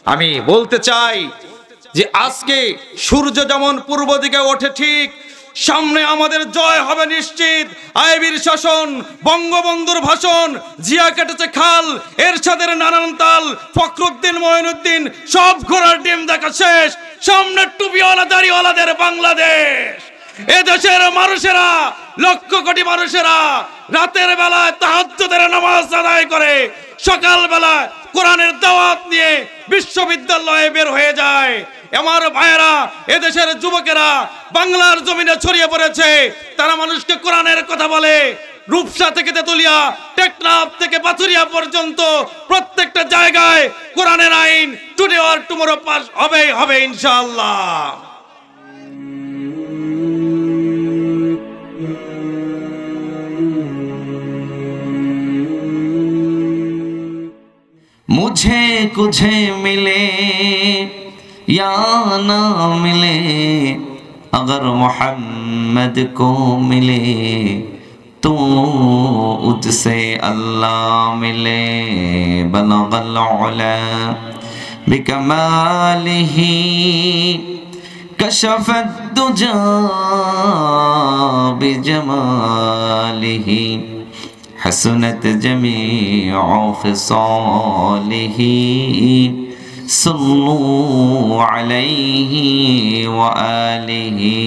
আমি বলতে চাই যে আজকে সূর্য যেমন পূর্ব দিকে ওঠে, ঠিক সামনে আমাদের জয় হবে নিশ্চিত। আইবির শাসন, বঙ্গবন্ধুর ভাষণ, জিয়া কেটেছে খাল, এরশাদের নানান তাল, ফখরুদ্দিন মঈনুদ্দিন সব ঘোড়ার ডিম দেখা শেষ। সামনে টুপিওয়ালা দাড়িওয়ালাদের বাংলাদেশ। এ দেশের মানুষেরা, লক্ষ কোটি মানুষেরা রাতের বেলায় তাহাজ্জুদের নামাজ আদায় করে, সকাল বেলায় কোরআনের দাওয়াত নিয়ে বিশ্ববিদ্যালয়ে বের হয়ে যায়। আমার ভাইয়েরা, এদেশের যুবকেরা বাংলার জমিনে ছড়িয়ে পড়েছে। তারা মানুষকে কোরআনের কথা বলে। রূপসা থেকে তেতুলিয়া, টেকনাফ থেকে পাথুরিয়া পর্যন্ত প্রত্যেকটা জায়গায় কোরআনের আইন টুডে অর টুমরো পাস হবে ইনশাআল্লাহ। मुझे कुछे मिले या ना मिले, अगर मोहम्मद को मिले तो उससे अल्लाह मिले। बलगल उला बिकमालिही कशफत दुजा बिजमालिही, हसनत जमीअ खिसालिही, सल्लू अलैहि व आलिहि।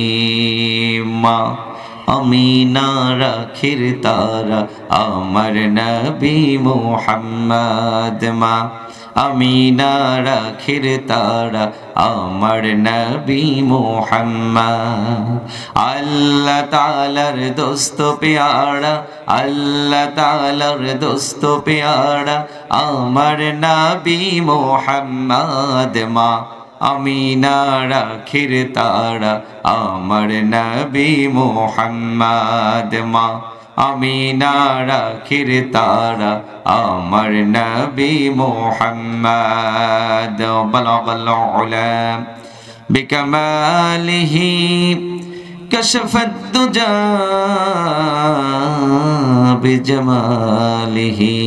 मा अमीना राखिर तारा अमर नबी मुहम्मद, मा अमीना राखिर तारा अमर नबी मुहम्मद। अल्लाह तालार दोस्त प्यारा, अल्लाह तालार दोस्त प्यारा अमर नबी मुहम्मद, मा अमीना राखिर तारा अमर नबी मुहम्मद, मा अमीना राखिर तारा अमर नबी मुहम्मद। बलगल उला बिकमालिही कशफत दुजा बिजमालिही,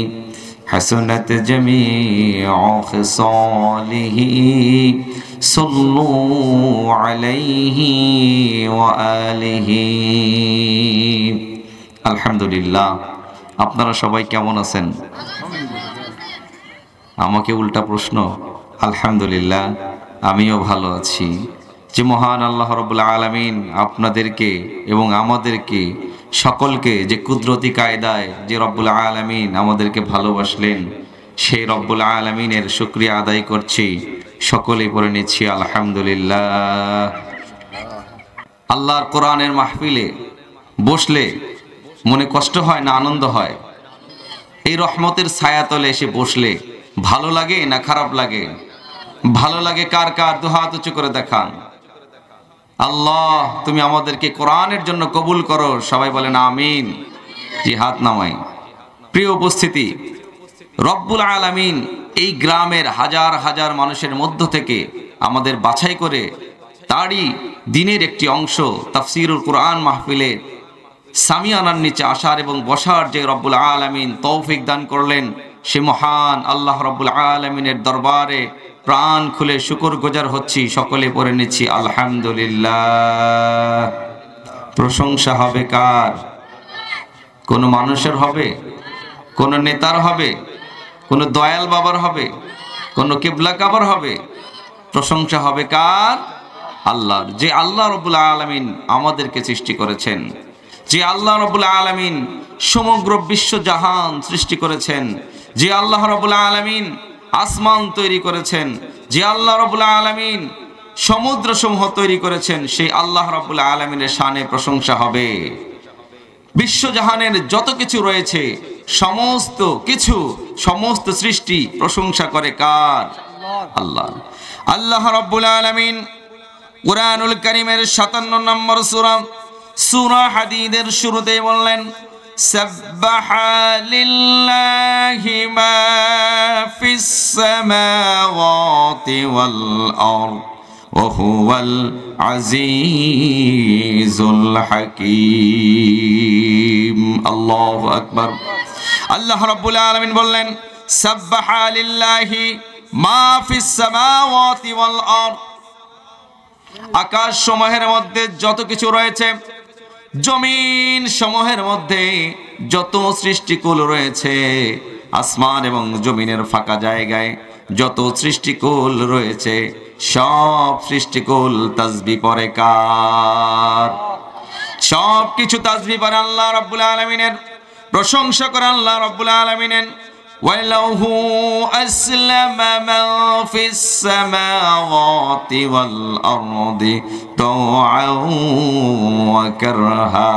हसनत जमीअ खिसालिही, सल्लू अलैहि व आलिहि। আলহামদুলিল্লাহ। আপনারা সবাই কেমন আছেন? আমাকে উল্টা প্রশ্ন। আলহামদুলিল্লাহ, আমিও ভালো আছি। যে মহান আল্লাহ রাব্বুল আলামিন আপনাদেরকে এবং আমাদেরকে সকলকে যে কুদরতি কায়দায় যে রব্বুল আলামিন আমাদেরকে ভালোবাসলেন, সেই রব্বুল আলামিনের শুকরিয়া আদায় করছি। সকলেই পড়ে নিচ্ছি আলহামদুলিল্লাহ। আল্লাহর কোরআনের মাহফিলে বসলে মনে কষ্ট হয় না আনন্দ হয়? এই রহমতের ছায়াতলে এসে বসলে ভালো লাগে না খারাপ লাগে? ভালো লাগে কার কার? দুহাত উঁচু করে দেখান। আল্লাহ তুমি আমাদেরকে কোরআনের জন্য কবুল করো। সবাই বলেন আমিন। জি, হাত নামাই। প্রিয় উপস্থিতি, রব্বুল আলামিন এই গ্রামের হাজার হাজার মানুষের মধ্য থেকে আমাদের বাছাই করে তারই দিনের একটি অংশ তাফসীরুল কোরআন মাহফিলে সামিয়ানার নিচে আসার এবং বসার যে রব্বুল আলামিন তৌফিক দান করলেন, সে মহান আল্লাহ রব্বুল আলামিনের দরবারে প্রাণ খুলে শুকরগুজার হচ্ছি। সকলে পড়ে নিচ্ছি আলহামদুলিল্লাহ। প্রশংসা হবে কার? কোন মানুষের হবে? কোন নেতার হবে? কোন দয়াল বাবার হবে? কোন কিবলা কাবার হবে? প্রশংসা হবে কার? আল্লাহর। যে আল্লাহ রব্বুল আলামিন আমাদেরকে সৃষ্টি করেছেন, যে আল্লাহ রাব্বুল আলামিন সমগ্র বিশ্ব জাহান সৃষ্টি করেছেন, যে আল্লাহ রাব্বুল আলামিন আসমান তৈরি করেছেন, যে আল্লাহ রাব্বুল আলামিন সমুদ্র সমূহ তৈরি করেছেন, সেই আল্লাহ রাব্বুল আলামিনের শানে প্রশংসা হবে। বিশ্ব জাহানের যত কিছু রয়েছে সমস্ত কিছু, সমস্ত সৃষ্টি প্রশংসা করে কার? আল্লাহ। আল্লাহ রাব্বুল আলামিন কুরআনুল কারীমের 57 নম্বর সূরা সূরা হাদীদের শুরুতে বললেন, সাব্বাহা লিল্লাহি মা ফিস সামাওয়াতি ওয়াল আরদ ওয়া হুয়াল আজিজুল হাকীম। আল্লাহু আকবার। আল্লাহ রাব্বুল আলামিন বললেন, সাব্বাহা লিল্লাহি মা ফিস সামাওয়াতি ওয়াল আরদ, আকাশ সমূহের মধ্যে যত কিছু রয়েছে, জমিন সমূহের মধ্যে যত সৃষ্টিকুল রয়েছে, আসমান এবং জমিনের ফাঁকা জায়গায় যত সৃষ্টিকুল রয়েছে, সব সৃষ্টিকুল তাসবিহ পড়ে কার? সব কিছু তাসবিহ পড়ে আল্লাহ রাব্বুল আলামিনের, প্রশংসা করে আল্লাহ রাব্বুল আলামিনের। وَلَهُ أَسْلَمَ مَنْ فِي السَّمَاوَاتِ وَالْأَرْضِ طَوْعًا وَكَرْهًا।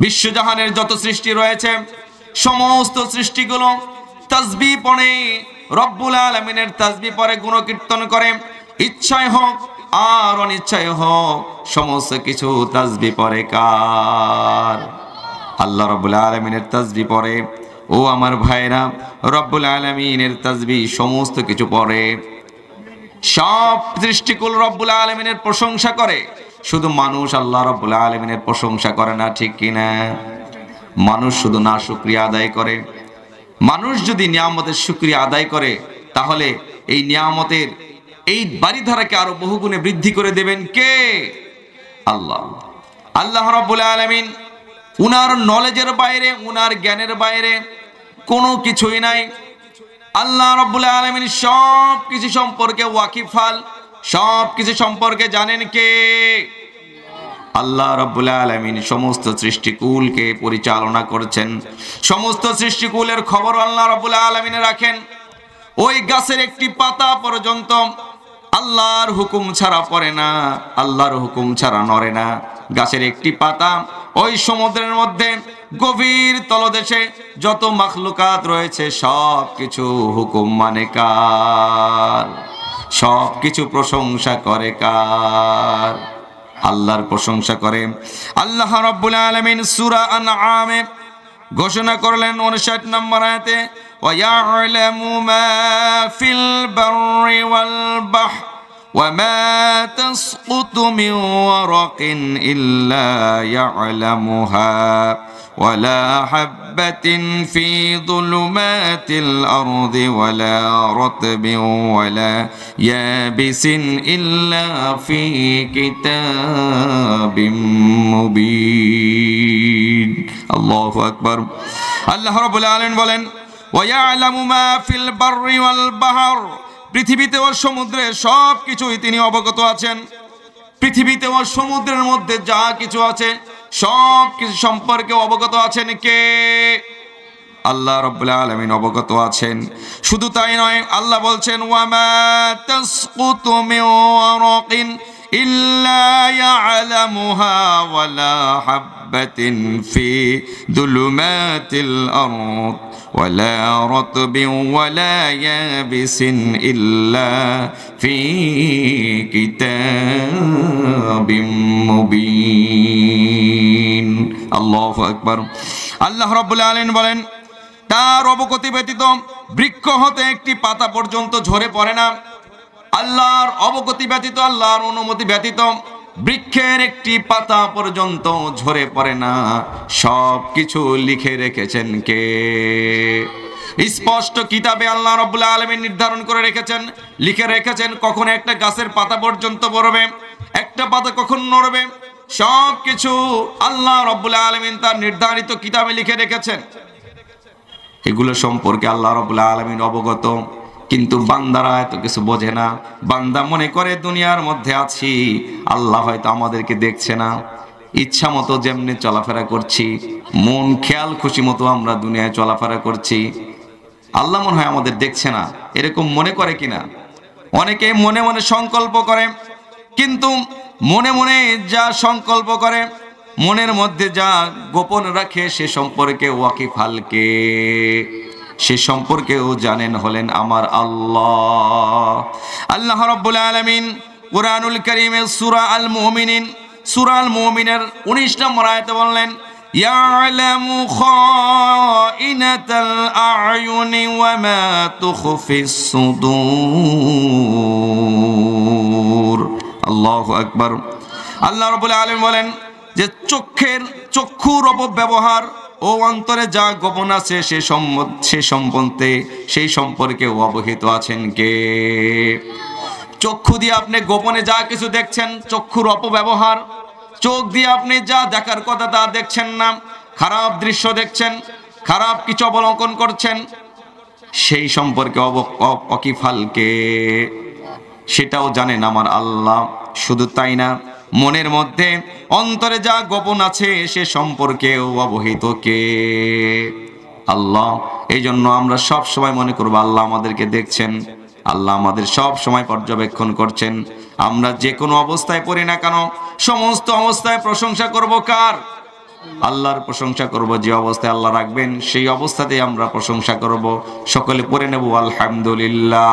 বিশ্বজাহানের যত সৃষ্টি রয়েছে সমস্ত সৃষ্টিগুলো তাসবিহ পড়ে, রব্বুল আলামিনের তাসবিহ পড়ে, গুণকীর্তন করে, ইচ্ছায় হোক আর অনিচ্ছায় হোক সমস্ত কিছু তাসবিহ পড়ে কার? আল্লাহ রাব্বুল আলামিনের তাসবিহ পড়ে। ও আমার ভাইরা, রব্বুল আলামিনের তাসবিহ সমস্ত কিছু পড়ে, সব সৃষ্টিকুল রব্বুল আলামিনের প্রশংসা করে। শুধু মানুষ আল্লাহ রাব্বুল আলামিনের প্রশংসা করে না, ঠিক কিনা? মানুষ শুধু না শুকরিয়া আদায় করে। মানুষ যদি নিয়ামতের শুকরিয়া আদায় করে তাহলে এই নিয়ামতের এই বাড়িধারাকে আরো বহুগুণে বৃদ্ধি করে দেবেন কে? আল্লাহ। আল্লাহ রাব্বুল আলামিন উনার নলেজের বাইরে, উনার জ্ঞানের বাইরে কোনো কিছুই নাই। আল্লাহ রাব্বুল আলামিন সব কিছু সম্পর্কে ওয়াকিফাল, সব কিছু সম্পর্কে জানেন কে? আল্লাহ রাব্বুল আলামিন সমস্ত সৃষ্টিকুলকে পরিচালনা করছেন, সমস্ত সৃষ্টিকুলের খবর আল্লাহ রাব্বুল আলামিন রাখেন। ওই গাছের একটি পাতা পর্যন্ত আল্লাহর হুকুম ছাড়া পড়ে না, আল্লাহর হুকুম ছাড়া নড়ে না। গাছের একটি পাতা, ওই সমুদ্রের মধ্যে গভীর তলদেশে যত মাখলুকাত রয়েছে সব কিছু হুকুম মানে কার? সব কিছু প্রশংসা করে কার? আল্লাহর প্রশংসা করে। আল্লাহ রাব্বুল আলামিন সূরা আনআমে ঘোষণা করলেন 59 নম্বর আয়াতে, ওয়ায়ালামু মা ফিল বাররি ওয়াল বাহর وما تسقط من ورق إلا يعلمها ولا حبة في ظلمات الأرض ولا رطب ولا يابس إلا في كتاب مبين الله أكبر الله رب العالمين বলেন ويعلم ما في البر والبحر পৃথিবীতে ও সমুদ্রে সব কিছুই তিনি অবগত আছেন। পৃথিবীতে ও সমুদ্রের মধ্যে যা কিছু আছে সব কিছু সম্পর্কে অবগত আছেন কে? আল্লাহ রাব্বুল আলামিন অবগত আছেন। শুধু তাই নয়, আল্লাহ বলছেন ওয়ামা তাসকুতু মিন ওয়ারাকিন ইল্লা ইয়ালামুহা ওয়ালা হাববাতিন ফি যুলুমাতিল আরদ ولا رطب ولا يابس إلا في كتاب مبين الله أكبر আল্লাহ রাব্বুল আলামিন বলেন তার অবগতি ব্যতীত বৃক্ষ হতে একটি পাতা পর্যন্ত ঝরে পড়ে না। আল্লাহর অবগতি ব্যতীত, আল্লাহর অনুমতি ব্যতীত বৃক্ষের একটি পাতা পর্যন্ত ঝরে পড়ে না। সব কিছু লিখে রেখেছেন কে? স্পষ্ট কিতাবে আল্লাহ রাব্বুল আলামিন নির্ধারণ করে রেখেছেন, লিখে রেখেছেন কখন একটা গাছের পাতা পর্যন্ত পড়বে, একটা পাতা কখন নড়বে। সব কিছু আল্লাহ রাব্বুল আলামিন তার নির্ধারিত কিতাবে লিখে রেখেছেন। এগুলো সম্পর্কে আল্লাহ রাব্বুল আলামিন অবগত, কিন্তু বান্দারা এত কিছু বোঝে না। বান্দা মনে করে দুনিয়ার মধ্যে আছি, আল্লাহ হয়তো আমাদেরকে দেখছে না। ইচ্ছা মতো যেমনি চলাফেরা করছি, মন খেয়াল খুশি মতো আমরা দুনিয়ায় চলাফেরা করছি, আল্লাহ মনে হয় আমাদের দেখছে না, এরকম মনে করে কিনা? অনেকে মনে মনে সংকল্প করে, কিন্তু মনে মনে যা সংকল্প করে, মনের মধ্যে যা গোপন রাখে সে সম্পর্কে ওয়াকিফাল কে? সে সম্পর্কেও জানেন হলেন আমার আল্লাহ। আল্লাহ রাব্বুল আলামিন কুরআনুল কারীমের সূরা আল মুমিনিন, সূরা আল মুমিনের 19 নম্বর আয়াতে বললেন ইয়ালামু খাইনাতাল আ'য়ুনি ওয়া মা তুখফিস সুদূর। আল্লাহু আকবার। আল্লাহ রাব্বুল আলামিন বলেন যে চক্ষুর অপব্যবহার ও অন্তরে যা গোপন আছে সেই সম্পর্কে অবহিত আছেন কে? চক্ষু দিয়ে আপনি গোপনে যা কিছু দেখছেন, চক্ষুর অপব্যবহার, চোখ দিয়ে আপনি যা দেখার কথা তা দেখছেন না, খারাপ দৃশ্য দেখছেন, খারাপ কিছু অবলোকন করছেন, সেই সম্পর্কে অকিফালকে সেটাও জানেন আমার আল্লাহ। শুধু তাই না, মনের মধ্যে অন্তরে যা গোপন আছে সে সম্পর্কেও অবহিত কে? আল্লাহ। এই জন্য আমরা সব সময় মনে করব আল্লাহ আমাদেরকে দেখছেন, আল্লাহ আমাদের সব সময় পর্যবেক্ষণ করছেন। আমরা যে কোনো অবস্থায় পড়ি না কেন, সমস্ত অবস্থায় প্রশংসা করব কার? আল্লাহর প্রশংসা করব। যে অবস্থায় আল্লাহ রাখবেন সেই অবস্থাতেই আমরা প্রশংসা করব। সকলে পড়ে নেব আলহামদুলিল্লাহ।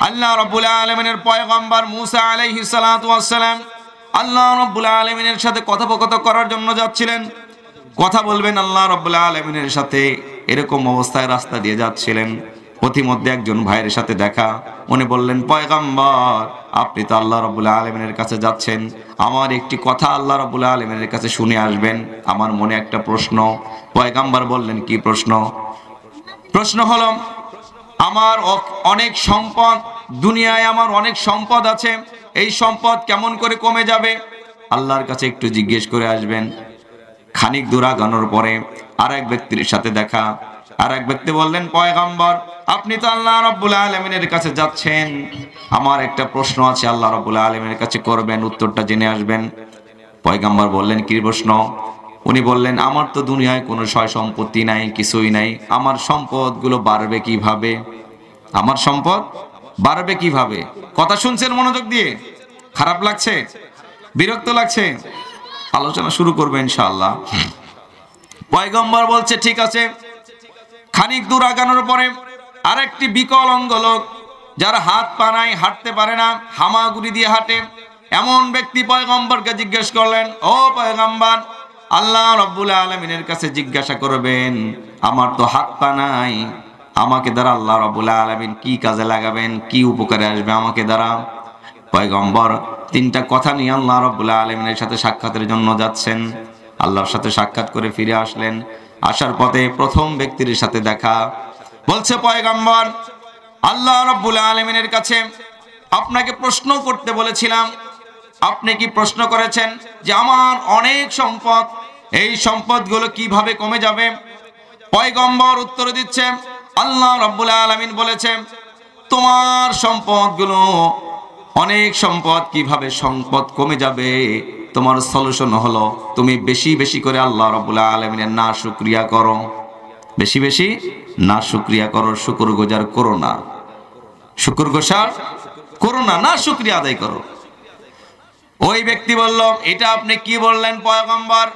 আল্লাহ রাব্বুল আলামিনের পয়গম্বর মুসা আলাইহিস সালাতু ওয়াস সালাম আল্লাহ রাব্বুল আলামিনের সাথে কথোপকথন করার জন্য যাচ্ছিলেন, কথা বলবেন আল্লাহ রাব্বুল আলামিনের সাথে। এরকম অবস্থায় রাস্তা দিয়ে যাচ্ছিলেন, পথিমধ্যে একজন ভাইয়ের সাথে দেখা। উনি বললেন, পয়গম্বর আপনি তো আল্লাহ রাব্বুল আলামিনের কাছে যাচ্ছেন, আমার একটি কথা আল্লাহ রাব্বুল আলামিনের কাছে শুনে আসবেন, আমার মনে একটা প্রশ্ন। পয়গম্বর বললেন, কি প্রশ্ন? প্রশ্ন হলো, আমার অনেক সম্পদ, দুনিয়ায় আমার অনেক সম্পদ আছে, এই সম্পদ কেমন করে কমে যাবে? আল্লাহর কাছে একটু জিজ্ঞেস করে আসবেন। খানিক দূর আগানোর পরে আর এক ব্যক্তির সাথে দেখা। আর এক ব্যক্তি বললেন, পয়গম্বর আপনি তো আল্লাহ রাব্বুল আলামিনের কাছে যাচ্ছেন, আমার একটা প্রশ্ন আছে, আল্লাহ রাব্বুল আলামিনের কাছে করবেন, উত্তরটা জেনে আসবেন। পয়গম্বর বললেন, কি প্রশ্ন? উনি বললেন, আমার তো দুনিয়ায় কোনো সয় সম্পত্তি নাই, কিছুই নাই, আমার সম্পদগুলো বাড়বে কিভাবে? আমার সম্পদ বাড়বে কিভাবে? কথা শুনছেন মনোযোগ দিয়ে? খারাপ লাগছে? বিরক্ত লাগছে? আলোচনা শুরু করবে ইনশাআল্লাহ। পয়গম্বর বলছে, ঠিক আছে। খানিক দূর আগানোর পরে আরেকটি বিকলাঙ্গ লোক, যারা হাত পা নাই, হাঁটতে পারে না, হামাগুড়ি দিয়ে হাঁটে, এমন ব্যক্তি পয়গম্বরকে জিজ্ঞেস করলেন, ও পয়গম্বর আল্লাহ রাব্বুল আলামিনের কাছে জিজ্ঞাসা করবেন, আমার তো হাত পা নাই, আমাকে দ্বারা আল্লাহ রাব্বুল আলামিন কি কাজে লাগাবেন, কি উপকারে আসবে আমাকে দ্বারা? পয়গম্বর তিনটা কথা নিয়ে আল্লাহ রাব্বুল আলামিনের সাথে সাক্ষাতের জন্য যাচ্ছেন। আল্লাহর সাথে সাক্ষাৎ করে ফিরে আসলেন। আসার পথে প্রথম ব্যক্তির সাথে দেখা। বলছে, পয়গম্বর আল্লাহ রাব্বুল আলামিনের কাছে আপনাকে প্রশ্ন করতে বলেছিলাম, আপনি কি প্রশ্ন করেছেন যে আমার অনেক সম্পদ, এই সম্পদগুলো কিভাবে কমে যাবে? পয়গম্বর উত্তর দিচ্ছে, আল্লাহ রাব্বুল আলামিন বলেছেন, তোমার সম্পদগুলো, অনেক সম্পদ, কিভাবে সম্পদ কমে যাবে তোমার সলিউশন হলো তুমি বেশি বেশি করে আল্লাহ রাব্বুল আলামিনের না শুকরিয়া করো, বেশি বেশি না শুকরিয়া করো, শুকরগুজার করো না, শুকরগুজার করো না, না শুকরিয়া আদায় করো। ওই ব্যক্তি বলল, এটা আপনি কি বললেন পয়গম্বর?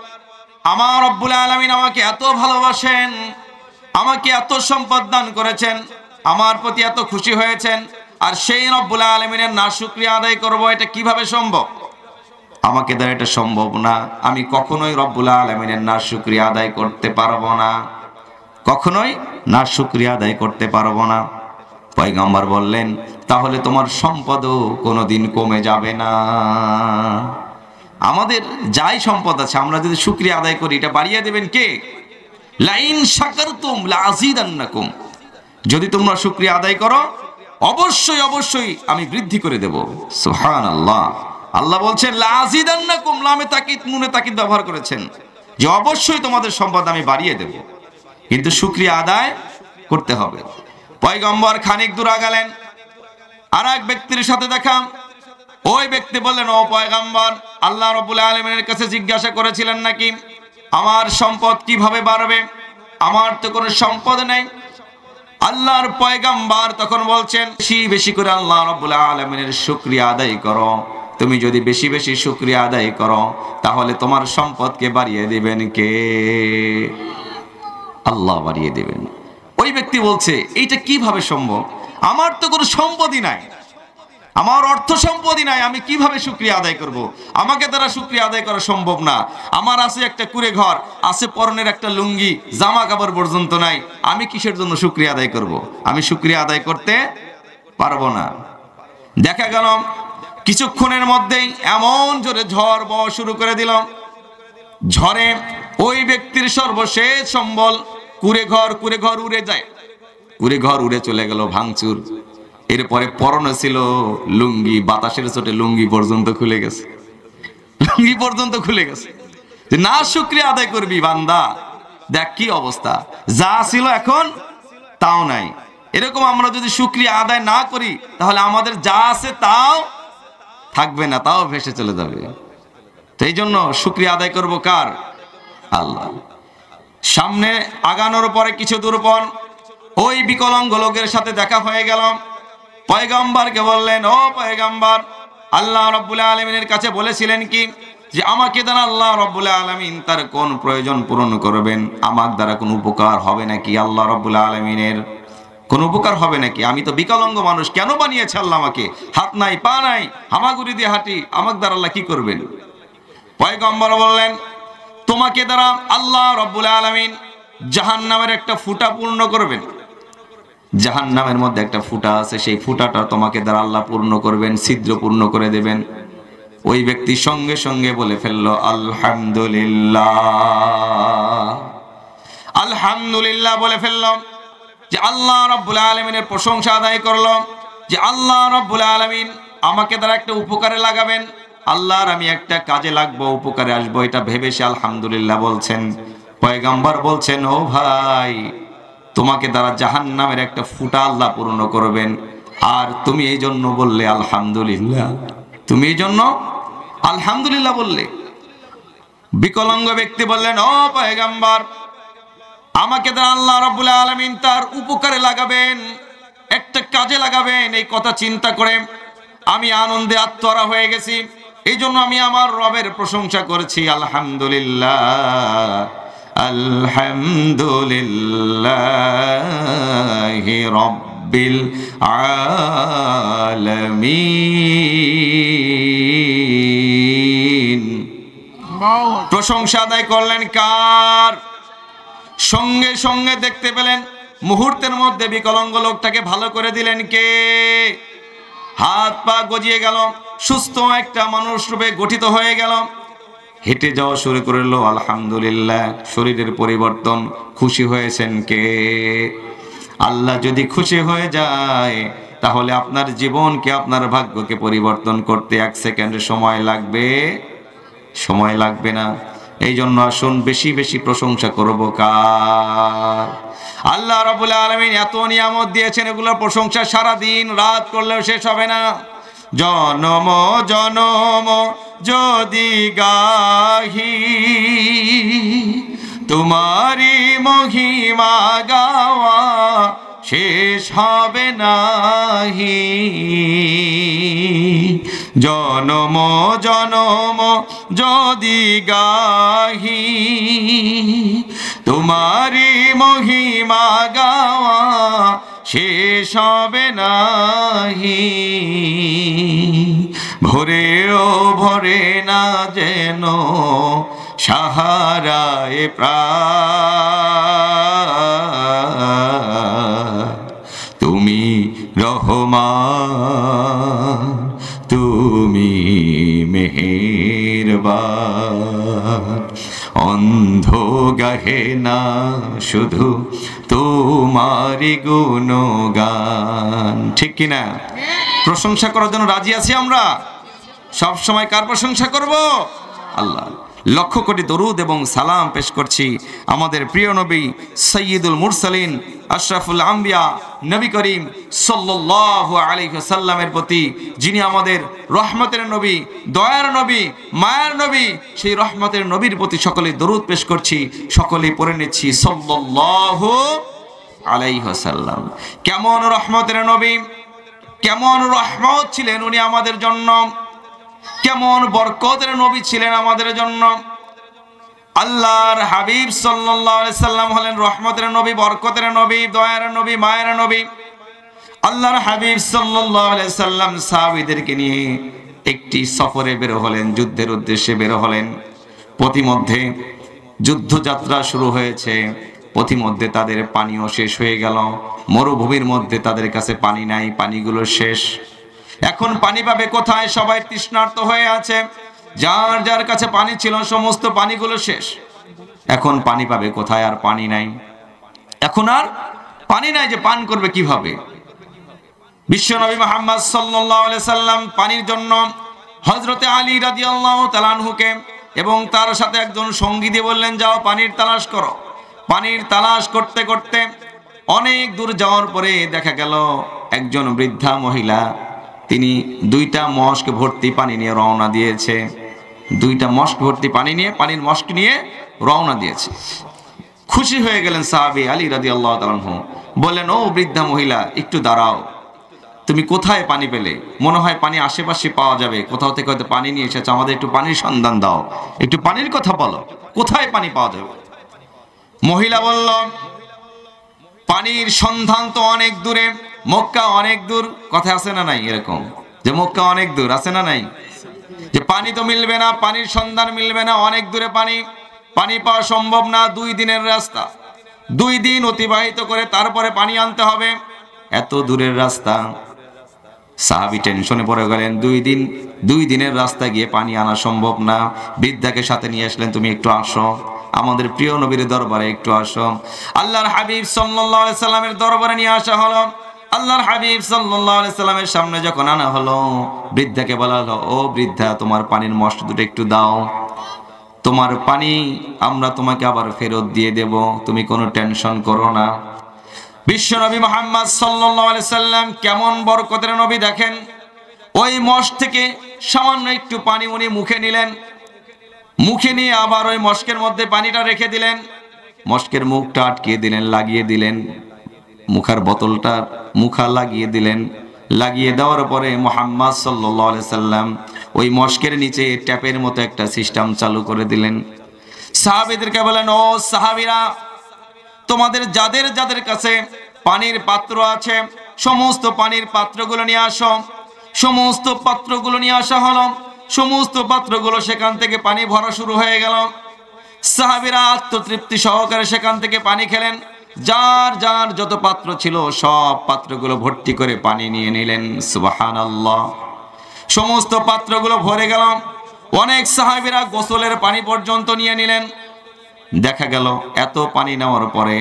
আমার রব্বুল আলামিন আমাকে এত ভালোবাসেন, আমাকে এত সম্পদ দান করেছেন, আমার প্রতি এত খুশি হয়েছেন, আর সেই রব্বুল আলামিনের না শুকরিয়া আদায় করব, এটা কিভাবে সম্ভব? আমাকে দ্বারা এটা সম্ভব না, আমি কখনোই রব্বুল আলামিনের না শুকরিয়া আদায় করতে পারবো না, কখনোই না শুকরিয়া আদায় করতে পারবো না। পয়গম্বর বললেন, তাহলে তোমার সম্পদও কোনোদিন কমে যাবে না। আমাদের যাই সম্পদ আছে আমরা যদি শুকরিয়া আদায় করি, এটা বাড়িয়ে দেবেন কে? লাইন শাকারতুম লাযিদান্নাকুম, যদি তোমরা শুকরিয়া আদায় করো অবশ্যই অবশ্যই আমি বৃদ্ধি করে দেব। সুবহানাল্লাহ। আল্লাহ বলছেন লাযিদান্নাকুম, লামে তাকিদ, নুনে তাকিদ ব্যবহার করেছেন, যে অবশ্যই তোমাদের সম্পদ আমি বাড়িয়ে দেব, কিন্তু শুকরিয়া আদায় করতে হবে। পয়গম্বর খানিক দূর আগালেন, আর এক ব্যক্তির সাথে দেখা। ওই ব্যক্তি বললেন, ও পয়গম্বর আল্লাহ রাব্বুল আলামিনের কাছে জিজ্ঞাসা করেছিলেন নাকি আমার সম্পদ কিভাবে বাড়বে? আমার তো কোনো সম্পদ নেই। আল্লাহর পয়গম্বর তখন বলছেন, বেশি বেশি করে আল্লাহ রাব্বুল আলামিনের শুকরিয়া আদায় করো। তুমি যদি বেশি বেশি শুকরিয়া আদায় করো তাহলে তোমার সম্পদকে বাড়িয়ে দিবেন কে? আল্লাহ বাড়িয়ে দেবেন। ওই ব্যক্তি বলছে, এইটা কিভাবে সম্ভব? আমার তো কোনো সম্পদই নাই, আমার অর্থ সম্পদই নাই, আমি কিভাবে শুকরিয়া আদায় করব? আমাকে দ্বারা শুকরিয়া আদায় করা সম্ভব না। আমার আছে একটা কুড়ে ঘর, আছে পরনের একটা লুঙ্গি, জামা কাপড় পর্যন্ত নাই, আমি কিসের জন্য শুকরিয়া আদায় করব? আমি শুকরিয়া আদায় করতে পারবো না। দেখা গেল কিছুক্ষণের মধ্যেই এমন জোরে ঝড় বওয়া শুরু করে দিল, ঝড়ে ওই ব্যক্তির সর্বশেষ সম্বল কুড়ে ঘর উড়ে যায়, কুড়ে ঘর উড়ে চলে গেল ভাঙচুর। এরপরে পরনে ছিল লুঙ্গি, বাতাসের চোটে লুঙ্গি পর্যন্ত খুলে গেছে, লুঙ্গি পর্যন্ত খুলে গেছে। না শুকরিয়া আদায় করবি বান্দা, দেখ কি অবস্থা, যা ছিল এখন তাও নাই। এরকম আমরা যদি শুকরিয়া আদায় না করি তাহলে আমাদের যা আছে তাও থাকবে না, তাও ভেসে চলে যাবে। তো এই জন্য শুকরিয়া আদায় করব কার? আল্লাহ। সামনে আগানোর পরে কিছু দূর পর ওই বিকলাঙ্গ লোকের সাথে দেখা হয়ে গেল। পয়গম্বরকে বললেন, ও পয়গম্বর, আল্লাহ রাব্বুল আলামিনের কাছে বলেছিলেন কি যে আমাকে দ্বারা আল্লাহ রাব্বুল আলামিন তার কোন প্রয়োজন পূরণ করবেন, আমার দ্বারা কোনো উপকার হবে নাকি? আল্লাহ রাব্বুল আলামিনের কোন উপকার হবে নাকি? আমি তো বিকলাঙ্গ মানুষ, কেন বানিয়েছে আল্লাহ আমাকে? হাত নাই, পা নাই, হামাগুড়ি দিয়ে হাঁটি, আমার দ্বারা আল্লাহ কি করবেন? পয়গম্বর বললেন, তোমাকে দ্বারা আল্লাহ রাব্বুল আলামিন জাহান্নামের একটা ফুটা পূর্ণ করবেন। জাহান্নামের মধ্যে একটা ফুটা আছে, সেই ফুটাটা তোমাকে দ্বারা আল্লাহ পূর্ণ করবেন, ছিদ্র পূর্ণ করে দেবেন। ওই ব্যক্তি সঙ্গে সঙ্গে বলে ফেললো আলহামদুলিল্লাহ, আলহামদুলিল্লাহ বলে ফেললো, যে আল্লাহ রাব্বুল আলামিনের প্রশংসা আদায় করলো যে আল্লাহ রাব্বুল আলামিন আমাকে দ্বারা একটা উপকারে লাগাবেন, আল্লাহর আমি একটা কাজে লাগবো, উপকারে আসবো, এটা ভেবে সে আলহামদুলিল্লাহ বলছেন। পয়গম্বর বলছেন, ও ভাই, তোমাকে দ্বারা জাহান্নামের একটা ফুটা আল্লাহ পূর্ণ করবেন, আর তুমি এই জন্য বললে আলহামদুলিল্লাহ, তুমি এই জন্য আলহামদুলিল্লাহ বললে। বিকলাঙ্গ ব্যক্তি বললেন, ও পয়গম্বর, আমাকে দ্বারা আল্লাহ রাব্বুল আলামিন তার উপকারে লাগাবেন, একটা কাজে লাগাবেন, এই কথা চিন্তা করে আমি আনন্দে আত্মহারা হয়ে গেছি। এই জন্য আমি আমার রবের প্রশংসা করছি, আলহামদুলিল্লাহ, আলহামদুলিল্লাহি রাব্বিল আলামিন। প্রশংসা আদায় করলেন কার? সঙ্গে সঙ্গে দেখতে পেলেন মুহূর্তের মধ্যে বিকলাঙ্গ লোকটাকে ভালো করে দিলেন কে? হাত পা গজিয়ে গেল, সুস্থ একটা মানুষ রূপে গঠিত হয়ে গেল, হেঁটে যাওয়া শুরু করলো। আলহামদুলিল্লাহ, শরীরের পরিবর্তন। খুশি হয়েছেন কে? আল্লাহ যদি খুশি হয়ে যায় তাহলে আপনার জীবনকে, আপনার ভাগ্যকে পরিবর্তন করতে 1 সেকেন্ড সময় লাগবে? সময় লাগবে না। এই জন্য আসুন বেশি বেশি প্রশংসা করব কার? আল্লাহ রাব্বুল আলামিন এত নিয়ামত দিয়েছেন, এগুলোর প্রশংসা সারা দিন রাত করলেও শেষ হবে না। জনম জনম যদি গাহি তোমারি মহিমা গাওয়া শেষ হবে নাহি। জনম জনম যদি গাহি তোমারি মহিমা গাওয়া শেষ হবে নাহি। ভোরেও ভরে না যেন সাহারায় প্রাণ, তুমি রহমান, তুমি মেহেরবান। অন্ধ গাহে না শুধু তোমারি গুণগান, ঠিক কিনা? প্রশংসা করার জন্য রাজি আছি আমরা। সব সময় কার প্রশংসা করব? আল্লাহ। লক্ষ কোটি দরুদ এবং সালাম পেশ করছি আমাদের প্রিয় নবী সৈয়দুল মুরসালিন আশরাফুল আম্বিয়া নবী করিম সাল্লাল্লাহু আলাইহি ওয়াসাল্লামের প্রতি, যিনি আমাদের রহমতের নবী, দয়ার নবী, মায়ার নবী। সেই রহমতের নবীর প্রতি সকলে দরুদ পেশ করছি, সকলেই পড়ে নিচ্ছি সাল্লাল্লাহু আলাইহি ওয়াসাল্লাম। কেমন রহমতের নবী, কেমন রহমত ছিলেন উনি আমাদের জন্য, কেমন বরকতের নবী ছিলেন আমাদের জন্য। আল্লাহর হাবিব সাল্লাল্লাহু আলাইহি সাল্লাম হলেন রহমতের নবী, বরকতের নবী, দয়ার নবী, মায়ের নবী। আল্লাহর হাবিব সাল্লাল্লাহু আলাইহি সাল্লাম সাহাবীদেরকে নিয়ে একটি সফরে বের হলেন, যুদ্ধের উদ্দেশ্যে বের হলেন। পথিমধ্যে যুদ্ধযাত্রা শুরু হয়েছে, পথিমধ্যে তাদের পানিও শেষ হয়ে গেল। মরুভূমির মধ্যে তাদের কাছে পানি নাই, পানিগুলো শেষ। এখন পানি পাবে কোথায়? সবাই তৃষ্ণার্ত হয়ে আছে, যার যার কাছে পানি ছিল সমস্ত পানিগুলো শেষ। এখন পানি পাবে কোথায়? আর পানি নাই, এখন আর পানি নাই, যে পান করবে কিভাবে? বিশ্বনবী মুহাম্মদ সাল্লাল্লাহু আলাইহি সাল্লাম পানির জন্য হযরতে আলী রাদিয়াল্লাহু তাআলা আনহুকে এবং তার সাথে একজন সঙ্গী দিয়ে বললেন, যাও পানির তালাশ করো। পানির তালাশ করতে করতে অনেক দূর যাওয়ার পরে দেখা গেল একজন বৃদ্ধা মহিলা, তিনি 2টা মশক ভর্তি পানি নিয়ে রওনা দিয়েছে। 2টা মশক ভর্তি পানি নিয়ে, পানির মশক নিয়ে রওনা দিয়েছে। খুশি হয়ে গেলেন সাহাবী আলী রাদিয়াল্লাহু তাআলা আনহু, বললেন, ও বৃদ্ধা মহিলা, একটু দাঁড়াও, তুমি কোথায় পানি পেলে? মনে হয় পানি আশেপাশে পাওয়া যাবে, কোথাও থেকে হয়তো পানি নিয়ে এসেছে, আমাদের একটু পানির সন্ধান দাও, একটু পানির কথা বলো, কোথায় পানি পাওয়া যাবে? মহিলা বলল, পানির সন্ধান তো অনেক দূরে, মক্কা অনেক দূর। কথা আছে না নাই এরকম, যে মক্কা অনেক দূর, আছে না নাই? যে পানি তো মিলবে না, পানির সন্ধান মিলবে না, অনেক দূরে পানি, পানি পাওয়া সম্ভব না, 2 দিনের রাস্তা, 2 দিন অতিবাহিত করে তারপরে পানি আনতে হবে, এত দূরের রাস্তা। সাহাবী টেনশনে পড়ে গেলেন, 2 দিনের রাস্তা গিয়ে পানি আনা সম্ভব না। বৃদ্ধাকে সাথে নিয়ে আসলেন, তুমি একটু আসো, আমাদের প্রিয় নবীর দরবারে একটু আসো। আল্লাহর হাবিব সাল্লাল্লাহু আলাইহি সাল্লামের দরবারে নিয়ে আসা হলো। আল্লাহর হাবিব সাল্লাল্লাহু আলাইহি সাল্লামের সামনে যখন আনা হলো, বৃদ্ধাকে বলা হলো, ও বৃদ্ধা, তোমার পানির মশক দুটো একটু দাও, তোমার পানি আমরা তোমাকে আবার ফেরত দিয়ে দেব, তুমি কোনো টেনশন করো না। বিশ্বনবী মুহাম্মদ সাল্লাল্লাহু আলাইহি সাল্লাম কেমন বরকতের নবী দেখেন, ওই মশক থেকে সামান্য একটু পানি উনি মুখে নিলেন, মুখে নিয়ে আবার ওই মশকের মধ্যে পানিটা রেখে দিলেন, মশকের মুখটা আটকিয়ে দিলেন, লাগিয়ে দিলেন, মুখার বোতলটা মুখা লাগিয়ে দিলেন। লাগিয়ে দেওয়ার পরে মুহাম্মদ সাল্লাল্লাহু আলাইহি সাল্লাম ওই মশকের নিচে ট্যাপের মতো একটা সিস্টেম চালু করে দিলেন। সাহাবীদেরকে বলেন, ও সাহাবীরা, তোমাদের যাদের যাদের কাছে পানির পাত্র আছে, সমস্ত পানির পাত্রগুলো নিয়ে আসো। সমস্ত পাত্রগুলো নিয়ে আসা হলো, সমস্ত পাত্রগুলো সেখান থেকে পানি ভরা শুরু হয়ে গেল। সাহাবীরা আত্মতৃপ্তি সহকারে সেখান থেকে পানি খেলেন, যার যার যত পাত্র ছিল সব পাত্রগুলো ভর্তি করে পানি নিয়ে নিলেন। সুবহানাল্লাহ। সমস্ত পাত্রগুলো ভরে গেল, অনেক সাহাবীরা গোসলের পানি পর্যন্ত নিয়ে নিলেন। দেখা গেল এত পানি নেওয়ার পরে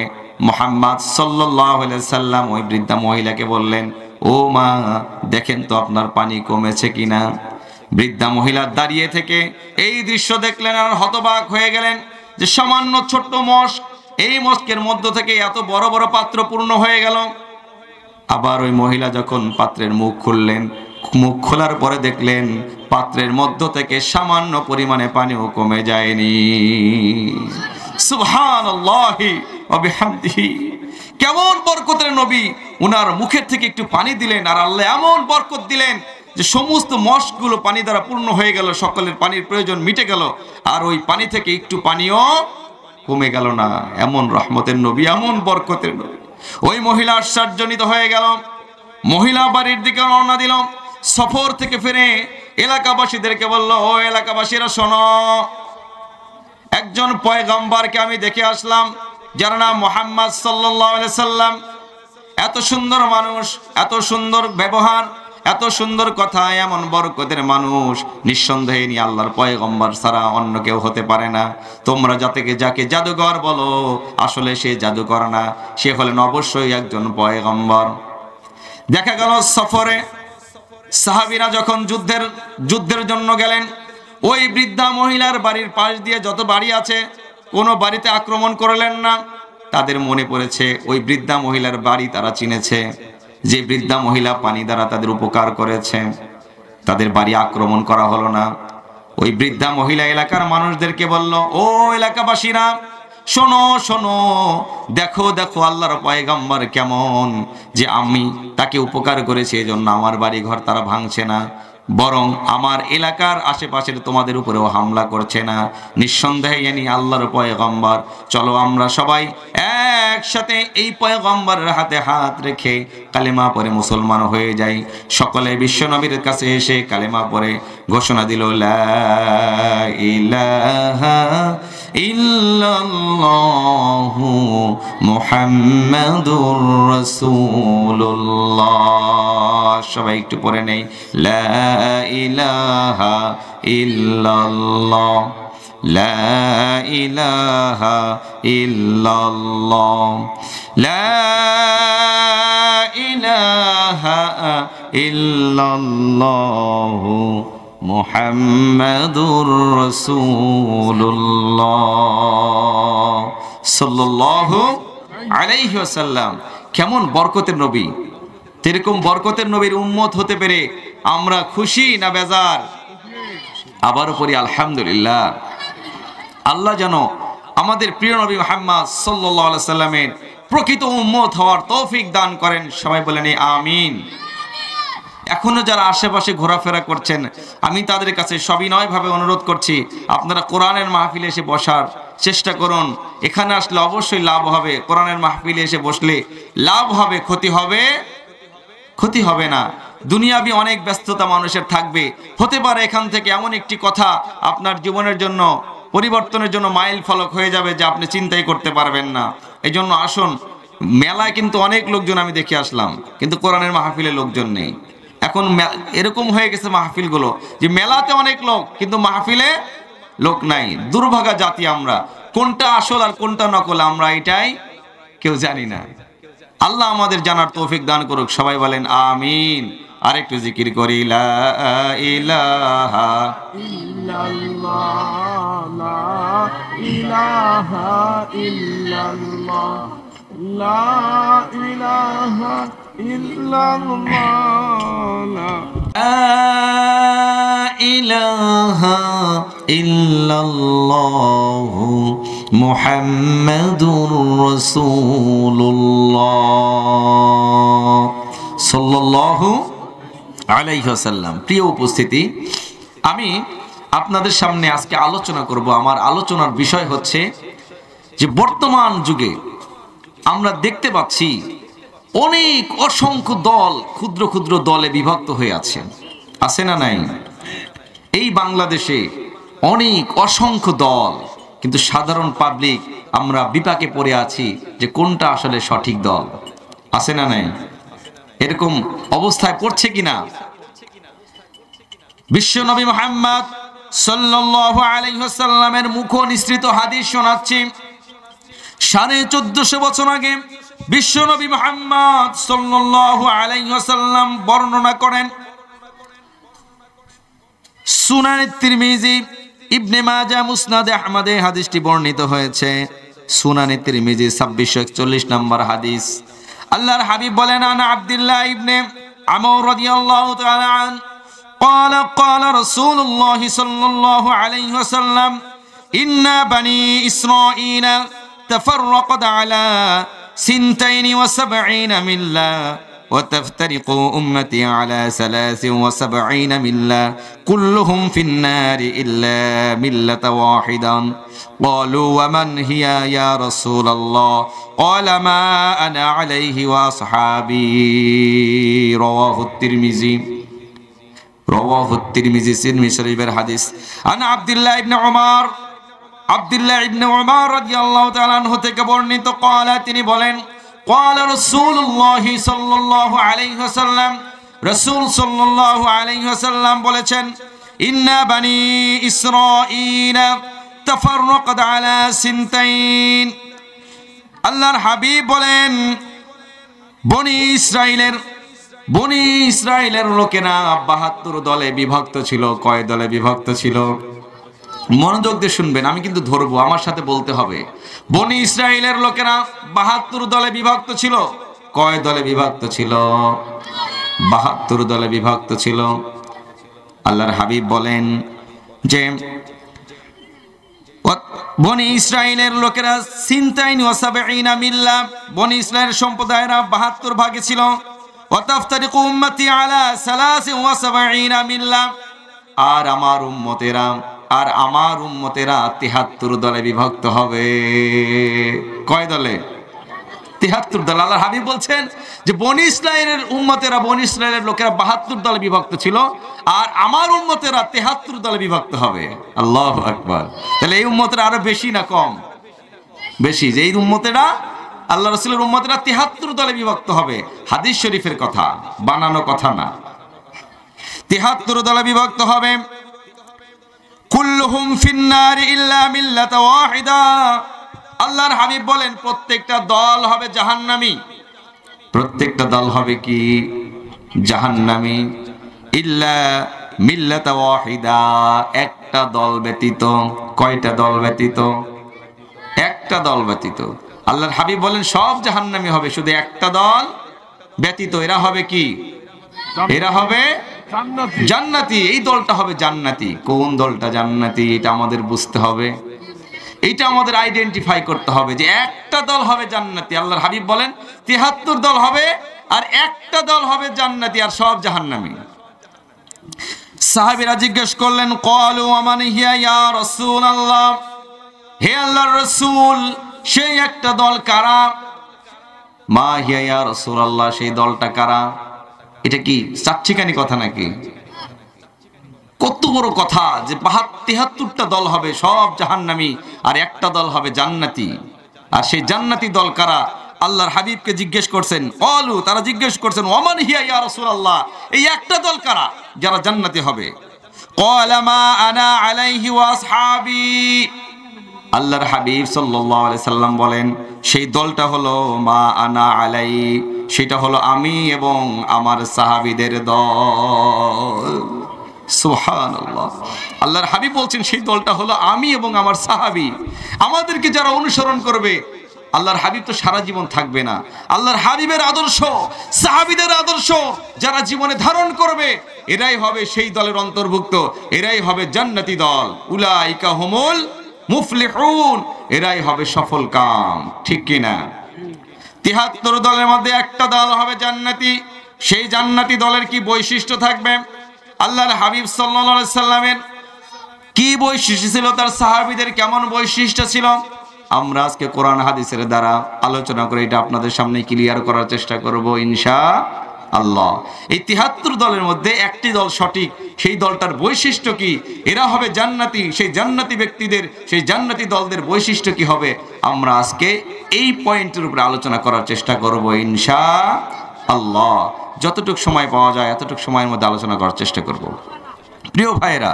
মুহাম্মদ সাল্লাল্লাহু আলাইহি সাল্লাম ওই বৃদ্ধা মহিলাকে বললেন, ও মা, দেখেন তো আপনার পানি কমেছে কিনা। বৃদ্ধা মহিলা দাঁড়িয়ে থেকে এই দৃশ্য দেখলেন আর হতবাক হয়ে গেলেন, যে সামান্য ছোট্ট মশক, এই মশকের মধ্য থেকে এত বড় বড় পাত্র পূর্ণ হয়ে গেল। আবার ওই মহিলা যখন পাত্রের মুখ খুললেন, মুখ খোলার পরে দেখলেন পাত্রের মধ্য থেকে সামান্য পরিমাণে পানিও কমে যায়নি। সুবহানাল্লাহি ওয়া বিহামদিহি। কেমন বরকতের নবী, ওনার মুখের থেকে একটু পানি দিলেন আর আল্লাহ এমন বরকত দিলেন যে সমস্ত মশকগুলো পানি দ্বারা পূর্ণ হয়ে গেল, সকলের পানির প্রয়োজন মিটে গেল, আর ওই পানি থেকে একটু পানিও কমে গেল না। এমন রহমতের নবী, এমন বরকতের নবী। ওই মহিলা আশ্চর্যজনিত হয়ে গেল, মহিলা বাড়ির দিকে রওনা দিল। সফর থেকে ফিরে এলাকাবাসীদেরকে বলল, ও এলাকাবাসীরা শোনো, একজন পয়গম্বরকে আমি দেখে আসলাম, যার নাম মুহাম্মদ সাল্লাল্লাহু আলাইহি সাল্লাম। এত সুন্দর মানুষ, এত সুন্দর ব্যবহার, এত সুন্দর কথা, এমন বরকতের মানুষ নিঃসন্দেহে ইনি আল্লাহর পয়গম্বর ছাড়া অন্য কেউ হতে পারে না। তোমরা যাকে জাদুকর বলো, আসলে সে জাদুকর না, সে হলেন অবশ্যই একজন পয়গম্বর। দেখা গেল সফরে সাহাবীরা যখন যুদ্ধের জন্য গেলেন, ওই বৃদ্ধা মহিলার বাড়ির পাশ দিয়ে যত বাড়ি আছে কোনো বাড়িতে আক্রমণ করলেন না। তাদের মনে পড়েছে ওই বৃদ্ধা মহিলার বাড়ি তারা চিনেছে, যে বৃদ্ধা মহিলা পানি দ্বারা তাদের উপকার করেছে, তাদের বাড়ি আক্রমণ করা হলো না। ওই বৃদ্ধা মহিলা এলাকার মানুষদেরকে বলল, ও এলাকাবাসীরা, শোনো শোনো, দেখো দেখো আল্লাহর পয়গম্বর কেমন, যে আমি তাকে উপকার করেছি এজন্য আমার বাড়ি ঘর তারা ভাঙছে না, বরং আমার এলাকার আশেপাশের তোমাদের উপরেও হামলা করছে না। নিঃসন্দেহে ইনি আল্লাহর পয়গম্বর। চলো আমরা সবাই একসাথে এই পয়গম্বরের হাতে হাত রেখে কালেমা পড়ে মুসলমান হয়ে যাই। সকলে বিশ্বনবীর কাছে এসে কালেমা পড়ে ঘোষণা দিল, লা ইলাহা ইল্লাল্লাহু মুহাম্মাদুর রাসূলুল্লাহ। সবাই একটু পড়ে নেই, লা ইলাহা ইল্লাল্লাহ লা ইলাহা ইল্লাল্লাহ লা ইলাহা ইল্লাল্লাহ মুহাম্মাদুর রাসূলুল্লাহ সাল্লাল্লাহু আলাইহি ওয়াসাল্লাম। কেমন বরকতের নবী! এরকম বরকতের নবীর উম্মত হতে পেরে আমরা খুশি না বেজার? আবারও পড়ি আলহামদুলিল্লাহ। আল্লাহ যেন আমাদের প্রিয় নবী মুহাম্মদ সাল্লাল্লাহু আলাইহি সাল্লামের প্রকৃত উম্মত হওয়ার তৌফিক দান করেন। সবাই বলেন আমিন। এখনো যারা আশেপাশে ঘোরাফেরা করছেন, আমি তাদের কাছে সবিনয়ভাবে অনুরোধ করছি, আপনারা কোরআনের মাহফিলে এসে বসার চেষ্টা করুন। এখানে আসলে অবশ্যই লাভ হবে। কোরআনের মাহফিলে এসে বসলে লাভ হবে, ক্ষতি হবে না। দুনিয়াবি অনেক ব্যস্ততা মানুষের থাকবে, হতে পারে এখান থেকে এমন একটি কথা আপনার জীবনের জন্য পরিবর্তনের জন্য মাইল ফলক হয়ে যাবে যে আপনি চিন্তাই করতে পারবেন না। এই জন্য আসুন। মেলায় কিন্তু অনেক লোকজন আমি দেখে আসলাম, কিন্তু কোরআনের মাহফিলে লোকজন নেই। এখন এরকম হয়ে গেছে মাহফিলগুলো যে মেলাতে অনেক লোক, কিন্তু মাহফিলে লোক নাই। দুর্ভাগা জাতি আমরা। কোনটা আসল আর কোনটা নকল আমরা এটাই কেউ জানি না। আল্লাহ আমাদের জানার তৌফিক দান করুক। সবাই বলেন আমিন। আরেকটু জিকির করি, লা ইলাহা ইল্লাল্লাহ লা ইলাহা ইল্লাল্লাহ লা ইলাহা ইল্লাল্লাহ লা ইলাহা ইল্লাল্লাহ মুহাম্মাদুর রাসূলুল্লাহ সাল্লাল্লাহু আলাইহি ওয়াসাল্লাম। প্রিয় উপস্থিতি, আমি আপনাদের সামনে আজকে আলোচনা করব। আমার আলোচনার বিষয় হচ্ছে যে বর্তমান যুগে আমরা দেখতে পাচ্ছি অনেক অসংখ্য দল ক্ষুদ্র ক্ষুদ্র দলে বিভক্ত হয়ে আছে না নাই? এই বাংলাদেশে অনেক অসংখ্য দল, কিন্তু সাধারণ পাবলিক আমরা বিপাকে পড়ে আছি যে কোনটা আসলে সঠিক দল। আছে না নাই? এরকম অবস্থায় পড়ছে কিনা? বিশ্ব নবী মুহাম্মদ সাল্লাল্লাহু আলাইহি ওয়াসাল্লামের মুখ নিঃসৃত হাদিস শোনাচ্ছি। 1450 বছর আগে বিশ্ব নবী মুহাম্মদ সাল্লাল্লাহু আলাইহি ওয়াসাল্লাম বর্ণনা করেন। সুনান তিরমিজি, ইবনে মাজাহ, মুসনাদে আহমদে হাদিসটি বর্ণিত হয়েছে। সুনান তিরমিজি 2641 নম্বর হাদিস। আল্লাহর হাবিব বলেন, আনা আব্দুল্লাহ ইবনে আমর রাদিয়াল্লাহু তাআলা আন قال قال رسول الله صلى الله عليه وسلم إن بني إسرائيل تفرقت على 72 ملة وتفترق أمتي على 73 ملة كلهم في النار إلا ملة واحدة قالوا ومن هي يا رسول الله قال ما أنا عليه وأصحابي رواه الترمذي তিরমিজি শরীফের হাদিস। আনা আব্দুল্লাহ ইবনে উমর, আব্দুল্লাহ ইবনে উমর রাদিয়াল্লাহু তাআলা আনহু থেকে বর্ণিত, ক্বালা, তিনি বলেন, ক্বালা রাসূলুল্লাহ সাল্লাল্লাহু আলাইহি ওয়াসাল্লাম, রাসূল সাল্লাল্লাহু আলাইহি ওয়াসাল্লাম বলেছেন, ইন্না বনি ইসরাঈল তাফাররাকাত আলা সিনতাইন। আল্লাহর হাবিব বলেন, বনি ইসরাইলের লোকেরা 72 দলে বিভক্ত ছিল। কয় দলে বিভক্ত ছিল? মনোযোগ দিয়ে শুনবেন, আমি কিন্তু ধরবো, আমার সাথে বলতে হবে। বনি ইসরাইলের লোকেরা 72 দলে বিভক্ত ছিল। কয় দলে বিভক্ত ছিল? 72 দলে বিভক্ত ছিল। আল্লাহর হাবিব বলেন যে বনি ইসরাইলের লোকেরা সিনতাইন ওয়া সাবঈনা মিল্লা, বনি ইসরাইলের সম্প্রদায়েরা 72 ভাগে ছিল। ওয়াতাফতারিকু উম্মতি আলা 73 মিল্লা, আর আমার উম্মতেরা 73 দলে বিভক্ত হবে। কয় দলে? 73 দল। আল্লাহর হাবিব বলছেন যে বনি ইসরাইলের উম্মতেরা, বনি ইসরাইলের লোকেরা 72 দলে বিভক্ত ছিল, আর আমার উম্মতেরা 73 দলে বিভক্ত হবে। আল্লাহু আকবার। তাহলে এই উম্মতেরা আরো বেশি না কম? বেশি। যে এই উম্মতেরা, আল্লাহ রাসূলের উম্মতেরা 73 দলে বিভক্ত হবে। হাদিস শরীফের কথা, বানানো কথা না। 73 দলে বিভক্ত হবে। কুল্লুহুম ফিন্নার ইল্লা মিল্লাতা ওয়াহিদা। আল্লাহর হাবিব বলেন প্রত্যেকটা দল হবে জাহান্নামী, প্রত্যেকটা দল হবে কি জাহান্নামী। ইল্লা মিল্লাতা ওয়াহিদা, একটা দল ব্যতীত। কয়টা দল ব্যতীত? একটা দল ব্যতীত। আল্লাহর হাবিব বলেন সব জাহান্নামী হবে, শুধু একটা দল ব্যতীত। এরা হবে কি? এরা হবে জান্নাতি। জান্নাতি। এই দলটা হবে জান্নাতি। কোন দলটা জান্নাতি এটা আমাদের বুঝতে হবে, এইটা আমাদের আইডেন্টিফাই করতে হবে যে একটা দল হবে জান্নাতি। আল্লাহর হাবিব বলেন ৭৩ দল হবে আর একটা দল হবে জান্নাতি, আর সব জাহান্নামী। সাহাবীরা জিজ্ঞেস করলেন ক্বালু আমান হিয়া ইয়া রাসূলুল্লাহ, হে আল্লাহর রাসূল সেই একটা দল কারা? মা হিয়া ইয়া রাসূলুল্লাহ, সেই দলটা কারা? এটা কি চাচ্ছিকানি কথা নাকি? কত বড় কথা যে ৭৩টা দল হবে সব জাহান্নামী আর একটা দল হবে জান্নাতি। আর সেই জান্নাতি দল কারা? আল্লাহর হাবিবকে জিজ্ঞেস করছেন। ক্বালু, তারা জিজ্ঞেস করছেন ওয়ামান হিয়া ইয়া রাসূলুল্লাহ, এই একটা দল কারা যারা জান্নাতি হবে? ক্বালা মা আনা আলাইহি ওয়া আসহাবি। আল্লাহর হাবিব সাল্লাল্লাহু আলাইহি সাল্লাম বলেন সেই দলটা হলো মা আনা আলাই, সেটা হলো আমি এবং আমার সাহাবীদের দল। সুবহানাল্লাহ। আল্লাহর হাবিব বলছেন সেই দলটা হলো আমি এবং আমার সাহাবী। আমাদেরকে যারা অনুসরণ করবে, আল্লাহর হাবিব তো সারা জীবন থাকবে না, আল্লাহর হাবিবের আদর্শ, সাহাবীদের আদর্শ যারা জীবনে ধারণ করবে এরাই হবে সেই দলের অন্তর্ভুক্ত, এরাই হবে জান্নাতি দল। উলাইকা হুমুল মুফলিহুন, এরাই হবে সফল কাম। ঠিক কিনা? ৭৩ দলের মধ্যে একটা দল হবে জান্নাতি। সেই জান্নাতি দলের কি বৈশিষ্ট্য থাকবে? আল্লাহর হাবিব সাল্লাল্লাহু আলাইহি সাল্লামের কি বৈশিষ্ট্য ছিল, তার সাহাবীদের কেমন বৈশিষ্ট্য ছিল, আমরা আজকে কোরআন হাদিসের দ্বারা আলোচনা করে এটা আপনাদের সামনে ক্লিয়ার করার চেষ্টা করব ইনশাআল্লাহ। এই ৭৩ দলের মধ্যে একটি দল সঠিক, সেই দলটার বৈশিষ্ট্য কি? এরা হবে জান্নাতি। সেই জান্নাতি ব্যক্তিদের, সেই জান্নাতি দলদের বৈশিষ্ট্য কি হবে, আমরা আজকে এই পয়েন্টের উপরে আলোচনা করার চেষ্টা করব ইনশাআল্লাহ। যতটুকু সময় পাওয়া যায় এতটুকু সময়ের মধ্যে আলোচনা করার চেষ্টা করব। প্রিয় ভাইরা,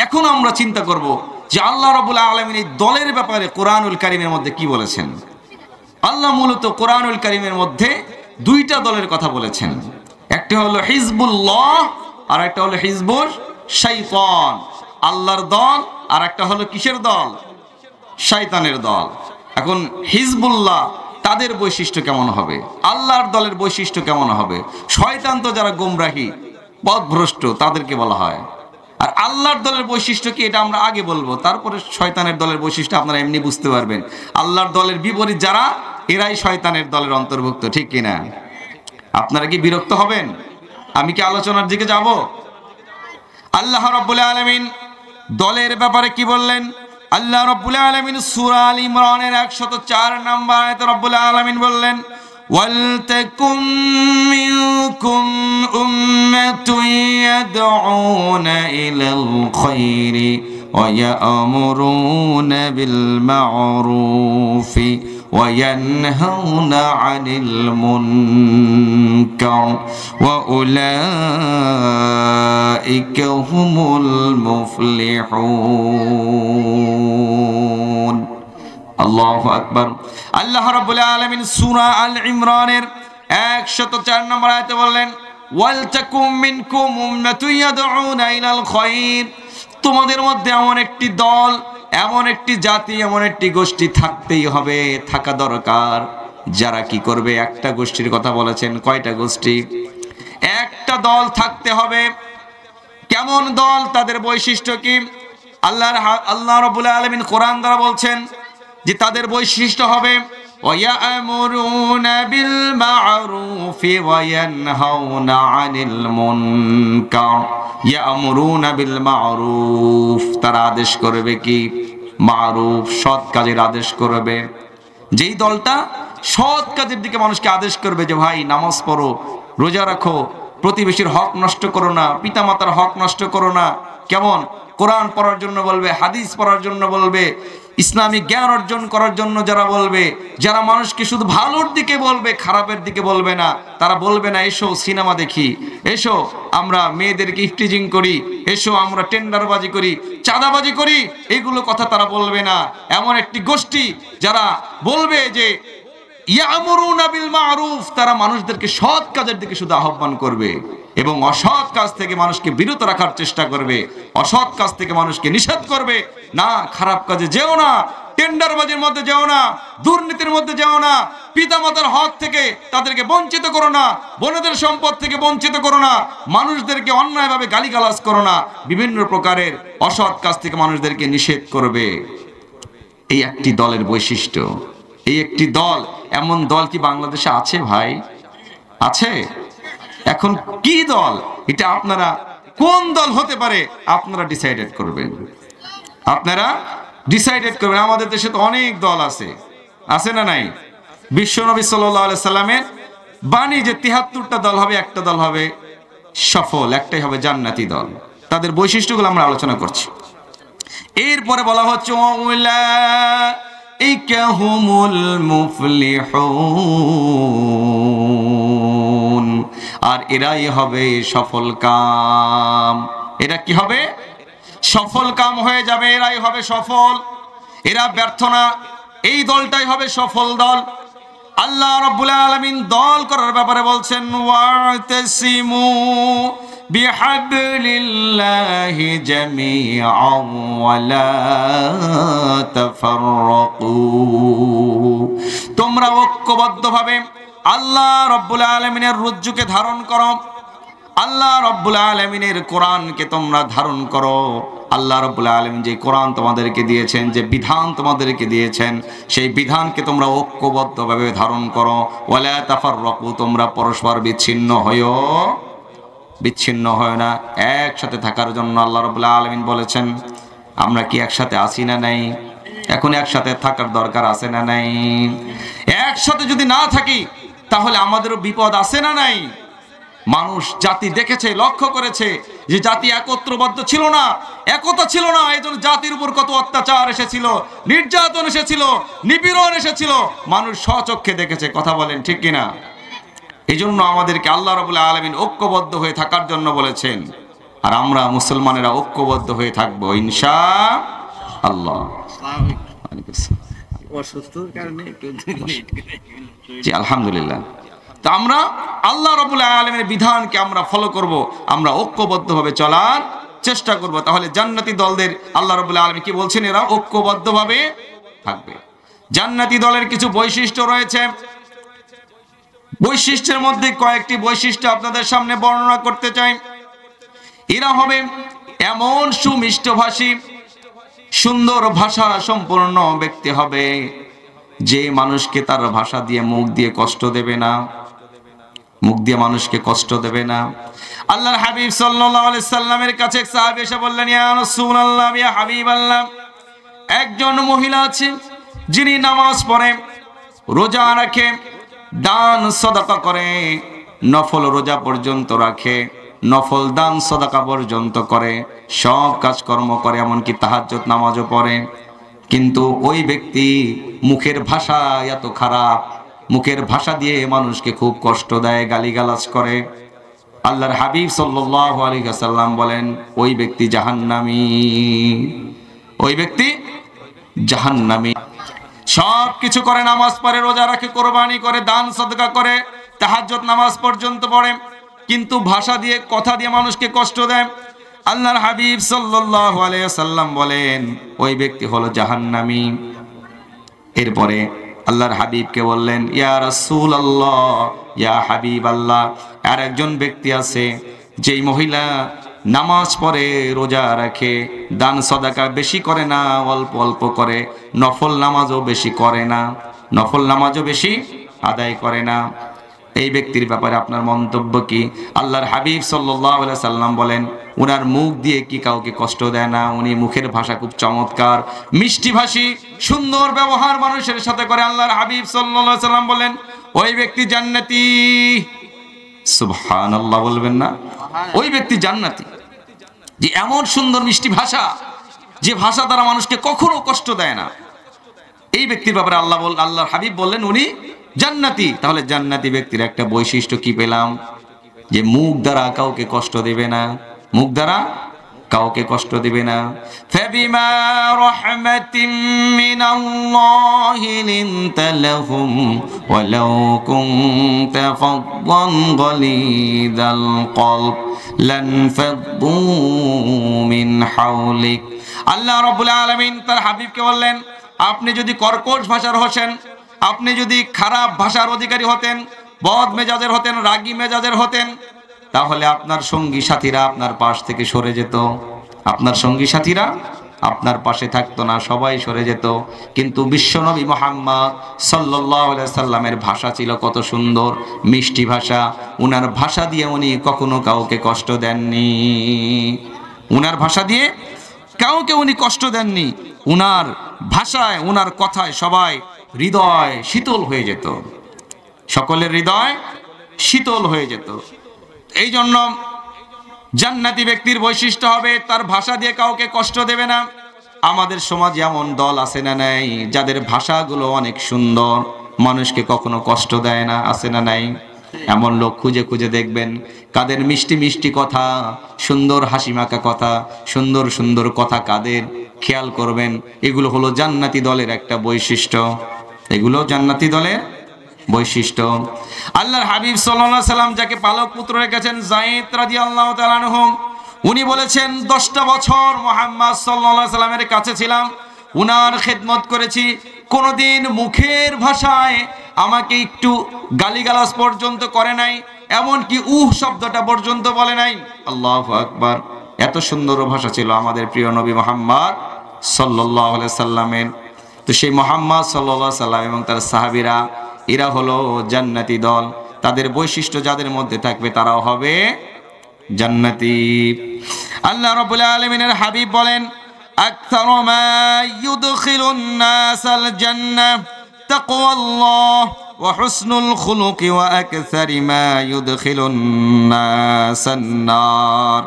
এখন আমরা চিন্তা করব যে আল্লাহ রাব্বুল আলামিন এই দলের ব্যাপারে কোরআনুল কারীমের মধ্যে কি বলেছেন। আল্লাহ মূলত কোরআনুল কারীমের মধ্যে দুইটা দলের কথা বলেছেন, একটা হলো হিজবুল্লাহ আর একটা হলো হিজবুশ শাইতান। আল্লাহর দল আর একটা হলো কিসের দল? শয়তানের দল। এখন হিজবুল্লাহ তাদের বৈশিষ্ট্য কেমন হবে, আল্লাহর দলের বৈশিষ্ট্য কেমন হবে? শয়তান তো যারা গোমরাহী পথভ্রষ্ট তাদেরকে বলা হয়। আর আল্লাহর দলের বৈশিষ্ট্য কি এটা আমরা আগে বলবো, তারপরে শয়তানের দলের বৈশিষ্ট্য আপনারা এমনি বুঝতে পারবেন। আল্লাহর দলের বিপরীত যারা, এরাই শয়তানের দলের অন্তর্ভুক্ত। ঠিক কিনা? আপনারা কি বিরক্ত হবেন? আমি কি আলোচনার দিকে যাব? আল্লাহ রাব্বুল আলামিন দলের ব্যাপারে কি বললেন? আল্লাহ রাব্বুল আলামিন সূরা আল ইমরানের ১০৪ নম্বর আয়াতে রাব্বুল আলামিন বললেন ওয়ালতাকুম মিনকুম উম্মাতুন ইয়াদউনা ইলাল খায়রি ওয়া ইয়া'মুরুনা বিল মা'রুফি ওয়া ইয়ানহাউনা আনিল মুনকার ওয়া উলাইকা হুমুল মুফলিহুন। আল্লাহু আকবার। আল্লাহ রাব্বুল আলামিন সূরা আল ইমরানের ১০৪ নম্বর আয়াতে বললেন ওয়ালতাকুম মিনকুম উম্মাতুন ইয়াদউনা ইলাল খায়র, তোমাদের মধ্যে এমন একটি দল, এমন একটি জাতি, এমন একটি গোষ্ঠী থাকতেই হবে, থাকা দরকার, যারা কি করবে? একটা গোষ্ঠীর কথা বলেছেন। কয়টা গোষ্ঠী? একটা দল থাকতে হবে। কেমন দল? তাদের বৈশিষ্ট্য কি? আল্লাহ রাব্বুল আলামিন কোরআন দ্বারা বলছেন যে তাদের বৈশিষ্ট্য হবে ওয়ায়ামুরুনা বিল মা'রুফি ওয়া ইয়ানহাউনা আনিল মুনকার। ইয়ামুরুনা বিল মা'রুফ, তারা আদেশ করবে কি? মা'রুফ, সৎ কাজের আদেশ করবে। যেই দলটা সৎ কাজের দিকে মানুষকে আদেশ করবে যে ভাই নামাজ পড়ো, রোজা রাখো, প্রতিবেশীর হক নষ্ট করো না, পিতামাতার হক নষ্ট করো না। কেমন? কোরআন পড়ার জন্য বলবে, হাদিস পড়ার জন্য বলবে, ইসলামিক জ্ঞান অর্জন করার জন্য যারা বলবে, যারা মানুষকে শুধু ভালোর দিকে বলবে, খারাপের দিকে বলবে না, তারা বলবে না এসো সিনেমা দেখি, এসো আমরা মেয়েদেরকে ইফটিজিং করি, এসো আমরা টেন্ডারবাজি করি, চাঁদাবাজি করি, এগুলো কথা তারা বলবে না। এমন একটি গোষ্ঠী যারা বলবে যে ইয়ামুরুনা বিল মারুফ, তারা মানুষদেরকে সৎ কাজের দিকে শুধু আহ্বান করবে এবং অসৎ কাজ থেকে মানুষকে বিরত রাখার চেষ্টা করবে, অসৎ কাজ থেকে মানুষকে নিষেধ করবে। না, খারাপ কাজে যেও না, টেন্ডারবাজির মধ্যে যেও না, দুর্নীতির মধ্যে যেও না, পিতামাতার হক থেকে তাদেরকে বঞ্চিত করো না, বনদের সম্পদ থেকে বঞ্চিত করো না, মানুষদেরকে অন্যায়ভাবে গালিগালাজ করো না, বিভিন্ন প্রকারের অসৎ কাজ থেকে মানুষদেরকে নিষেধ করবে। এই একটি দলের বৈশিষ্ট্য। এই একটি দল, এমন দল কি বাংলাদেশে আছে ভাই? আছে? এখন কি দল এটা, আপনারা কোন দল হতে পারে আপনারা ডিসাইডেড করবেন, আপনারা ডিসাইডেড করবেন। আমাদের দেশে তো অনেক দল আছে, আছে না নাই? বিশ্বনবী সাল্লাল্লাহু আলাইহি সাল্লামের বাণী যে ৭৩টা দল হবে, একটা দল হবে সফল, একটাই হবে জান্নাতি দল। তাদের বৈশিষ্ট্যগুলো আমরা আলোচনা করছি। এরপরে বলা হচ্ছে উলাইকা হুমুল মুফলিহুন, আর এরাই হবে সফল কাম। এরা কি হবে? সফল কাম হয়ে যাবে, এরাই হবে সফল, এরা ব্যর্থ না। এই দলটাই হবে সফল দল। আল্লাহ রাব্বুল আলামিন দল করার ব্যাপারে বলছেন ওয়াতাসিমু বিহাবলিল্লাহি জামিআন ওয়া লা তাফাররাকু, তোমরা ঐক্যবদ্ধভাবে আল্লাহ রাব্বুল আলামিনের রজ্জুকে ধারণ করো, আল্লাহ রাব্বুল আলামিনের কোরআনকে তোমরা ধারণ করো। আল্লাহ রাব্বুল আলামিন যে কোরআন তোমাদেরকে দিয়েছেন, যে বিধান তোমাদেরকে দিয়েছেন, সেই বিধানকে তোমরা ঐক্যবদ্ধভাবে ধারণ করো। ওয়ালা তাফাররাকু, তোমরা পরস্পর বিচ্ছিন্ন হয় না। একসাথে থাকার জন্য আল্লাহ রাব্বুল আলামিন বলেছেন। আমরা কি একসাথে আছি না নাই? এখন একসাথে থাকার দরকার আছে না নাই? একসাথে যদি না থাকি তাহলে আমাদেরও বিপদ আছে না নাই? মানুষ জাতি দেখেছে, লক্ষ্য করেছে যে জাতি একত্রবদ্ধ ছিল না, একতা ছিল না। এই জন্য জাতির উপর কত অত্যাচার এসেছিল, নির্যাতন এসেছিল, নিপীড়ন এসেছিল, মানুষ স্বচক্ষে দেখেছে। কথা বলেন ঠিক কিনা? এই জন্য আমাদেরকে আল্লাহ রাব্বুল আলামিন ঐক্যবদ্ধ হয়ে থাকার জন্য বলেছেন, আর আমরা মুসলমানেরা ঐক্যবদ্ধ হয়ে থাকবো ইনশাআল্লাহ। জি আলহামদুলিল্লাহ। তো আমরা আল্লাহ রাব্বুল আলামিনের বিধানকে আমরা ফলো করব, আমরা ঐক্যবদ্ধভাবে চলার চেষ্টা করব। তাহলে জান্নাতি দলদের আল্লাহ রাব্বুল আলামিন কি বলছেন? এরা ঐক্যবদ্ধভাবে থাকবে। জান্নাতি দলের কিছু বৈশিষ্ট্য রয়েছে। বৈশিষ্ট্যের মধ্যে কয়েকটি বৈশিষ্ট্য আপনাদের সামনে বর্ণনা করতে চাই। এরা হবে এমন সুমিষ্টভাষী, সুন্দর ভাষা সম্পন্ন ব্যক্তি হবে, যে মানুষকে তার ভাষা দিয়ে, মুখ দিয়ে কষ্ট দেবে না, মুখ দিয়ে মানুষকে কষ্ট দেবে না। আল্লাহর হাবিব সাল্লাল্লাহু আলাইহি সাল্লামের কাছে এক সাহাবী এসে বললেন, ইয়া রাসূলুল্লাহ, ইয়া হাবিবাল্লাহ, একজন মহিলা আছে যিনি নামাজ পড়ে, রোজা রাখে, দান সাদাকা করে, নফল রোজা পর্যন্ত রাখে, নফল দান সাদাকা পর্যন্ত করে, সব কাজকর্ম করে, এমনকি তাহাজ্জুদ নামাজও পড়ে, কিন্তু ওই ব্যক্তি মুখের ভাষা এত খারাপ, মুখের ভাষা দিয়ে মানুষকে খুব কষ্ট দেয়, গালিগালাজ করে। আল্লাহর হাবিব সাল্লাল্লাহু আলাইহি ওয়াসাল্লাম বলেন, ওই ব্যক্তি জাহান্নামী, ওই ব্যক্তি জাহান্নামী। সব কিছু করে, নামাজ পড়ে, রোজা রাখে, কোরবানি করে, দান সাদকা করে, তাহাজ্জুদ নামাজ পর্যন্ত পড়ে, কিন্তু ভাষা দিয়ে, কথা দিয়ে মানুষকে কষ্ট দেয়। আল্লাহর হাবিব সাল্লাল্লাহু আলাইহি ওয়াসাল্লাম বলেন, ওই ব্যক্তি হলো জাহান্নামী। এরপরে আল্লাহর হাবিবকে বললেন, ইয়া রাসূলুল্লাহ, ইয়া হাবিবাল্লাহ, আর একজন ব্যক্তি আছে, যেই মহিলা নামাজ পড়ে, রোজা রাখে, দান সাদাকা বেশি করে না, অল্প অল্প করে, নফল নামাজও বেশি করে না, নফল নামাজও বেশি আদায় করে না। এই ব্যক্তির ব্যাপারে আপনার মন্তব্য কি? আল্লাহর হাবিব সাল্লাল্লাহু আলাইহি সাল্লাম বলেন, ওনার মুখ দিয়ে কি কাউকে কষ্ট দেয় না, উনি মুখের ভাষা খুব চমৎকার, মিষ্টি ভাষী, সুন্দর ব্যবহার মানুষের সাথে করে। আল্লাহর হাবিব সাল্লাল্লাহু আলাইহি সাল্লাম বলেন, ওই ব্যক্তি জান্নাতি। সুবহানাল্লাহ বলবেন না? ওই ব্যক্তি জান্নাতি। যে এমন সুন্দর মিষ্টি ভাষা, যে ভাষা দ্বারা মানুষকে কখনো কষ্ট দেয় না, এই ব্যক্তির ব্যাপারে আল্লাহর হাবিব বললেন উনি জান্নাতি। তাহলে জান্নাতি ব্যক্তির একটা বৈশিষ্ট্য কি পেলাম? যে মুখ দ্বারা কাউকে কষ্ট দেবে না, মুখ দ্বারা কাউকে কষ্ট দিবে না। ফাবিমা রাহমাতিন মিনাল্লাহি লিনতা লাহুম ওয়ালাউ কুনতা ফাদদান গালিযাল কলব লানফাদ্দু মিন হাওলিক। আল্লাহ রাব্বুল আলামিন তার হাবিবকে বললেন, আপনি যদি কর্কশ ভাষার হতেন, আপনি যদি খারাপ ভাষার অধিকারী হতেন, বদ মেজাজের হতেন, রাগী মেজাজের হতেন, তাহলে আপনার সঙ্গী সাথীরা আপনার পাশ থেকে সরে যেত, আপনার সঙ্গী সাথীরা আপনার পাশে থাকতো না, সবাই সরে যেত। কিন্তু বিশ্বনবী মুহাম্মদ সাল্লাল্লাহু আলাইহি সাল্লামের ভাষা ছিল কত সুন্দর, মিষ্টি ভাষা। উনার ভাষা দিয়ে উনি কখনো কাউকে কষ্ট দেননি, উনার ভাষা দিয়ে কাউকে উনি কষ্ট দেননি। উনার ভাষায়, উনার কথায় সবাই হৃদয় শীতল হয়ে যেত, সকলের হৃদয় শীতল হয়ে যেত। এই জন্য জান্নাতি ব্যক্তির বৈশিষ্ট্য হবে তার ভাষা দিয়ে কাউকে কষ্ট দেবে না। আমাদের সমাজে এমন দল আছে না নাই, যাদের ভাষাগুলো অনেক সুন্দর, মানুষকে কখনো কষ্ট দেয় না, আছে না নাই? এমন লোক খুঁজে খুঁজে দেখবেন, কাদের মিষ্টি মিষ্টি কথা, সুন্দর হাসি মাখা কথা, সুন্দর সুন্দর কথা কাদের, খেয়াল করবেন। এগুলো হলো জান্নাতি দলের একটা বৈশিষ্ট্য, এগুলো জান্নাতি দলের বৈশিষ্ট্য। আল্লাহর হাবিব সাল্লাল্লাহু আলাইহি সাল্লাম যাকে পালক পুত্র রেখেছেন যায়েদ রাদিয়াল্লাহু তাআলা আনহু, উনি বলেছেন 10টা বছর মুহাম্মদ সাল্লাল্লাহু আলাইহি সাল্লামের কাছে ছিলাম, উনার খেদমত করেছি, কোনোদিন মুখের ভাষায় আমাকে একটু গালিগালাজ পর্যন্ত করে নাই, এমনকি শব্দটা পর্যন্ত বলে নাই। আল্লাহু আকবার! এত সুন্দর ভাষা ছিল আমাদের প্রিয় নবী মুহাম্মদ সাল্লাল্লাহু আলাইহি সাল্লামের। তো সেই মুহাম্মদ সাল্লাল্লাহু আলাইহি সাল্লাম এবং তার সাহাবীরা, এরা হলো জান্নাতি দল। তাদের বৈশিষ্ট্য যাদের মধ্যে থাকবে তারাও হবে জান্নাতি। আল্লাহ রাব্বুল আলামিনের হাবিব বলেন, আকসারু মা ইউদখিলুন নাসাল জান্নাহ তাকওয়াল্লাহ ওয়া হুসনুল খুলুকি ওয়া আকসারি মা ইউদখিলুন নাসান নার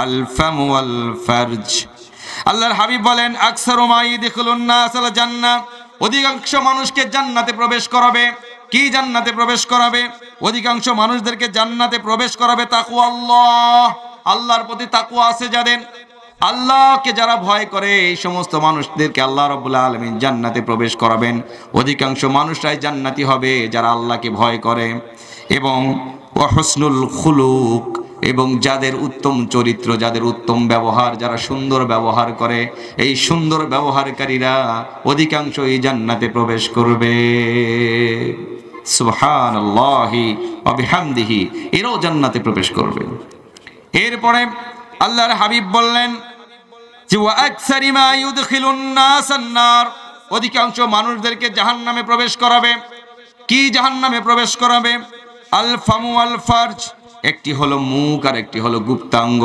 আল ফাম ওয়াল ফারজ। আল্লাহর হাবিব বলেন, আকসারু মা ইউদখিলুন নাসাল জান্নাহ, অধিকাংশ মানুষকে জান্নাতে প্রবেশ করাবে। কি জান্নাতে প্রবেশ করাবে? অধিকাংশ মানুষদেরকে জান্নাতে প্রবেশ করাবে তাকওয়াল্লাহ, আল্লাহর প্রতি তাকওয়া আছে যাদের, আল্লাহকে যারা ভয় করে, এই সমস্ত মানুষদেরকে আল্লাহ রাব্বুল আলামিন জান্নাতে প্রবেশ করাবেন। অধিকাংশ মানুষরাই জান্নাতি হবে যারা আল্লাহকে ভয় করে। এবং ওয়া হুসনুল খুলুক, এবং যাদের উত্তম চরিত্র, যাদের উত্তম ব্যবহার, যারা সুন্দর ব্যবহার করে, এই সুন্দর ব্যবহারকারীরা অধিকাংশই জান্নাতে প্রবেশ করবে। সুবহানাল্লাহি ওয়া বিহামদিহি, এরাও জান্নাতে প্রবেশ করবে। এরপরে আল্লাহর হাবিব বললেন যে ওয়া আকসারি মা ইউদখিলুন নাসান নার, অধিকাংশ মানুষদেরকে জাহান্নামে প্রবেশ করাবে। কি জাহান্নামে প্রবেশ করাবে? আল ফামু ওয়াল ফারজ, একটি হলো মুখ আর একটি হলো গুপ্তাঙ্গ।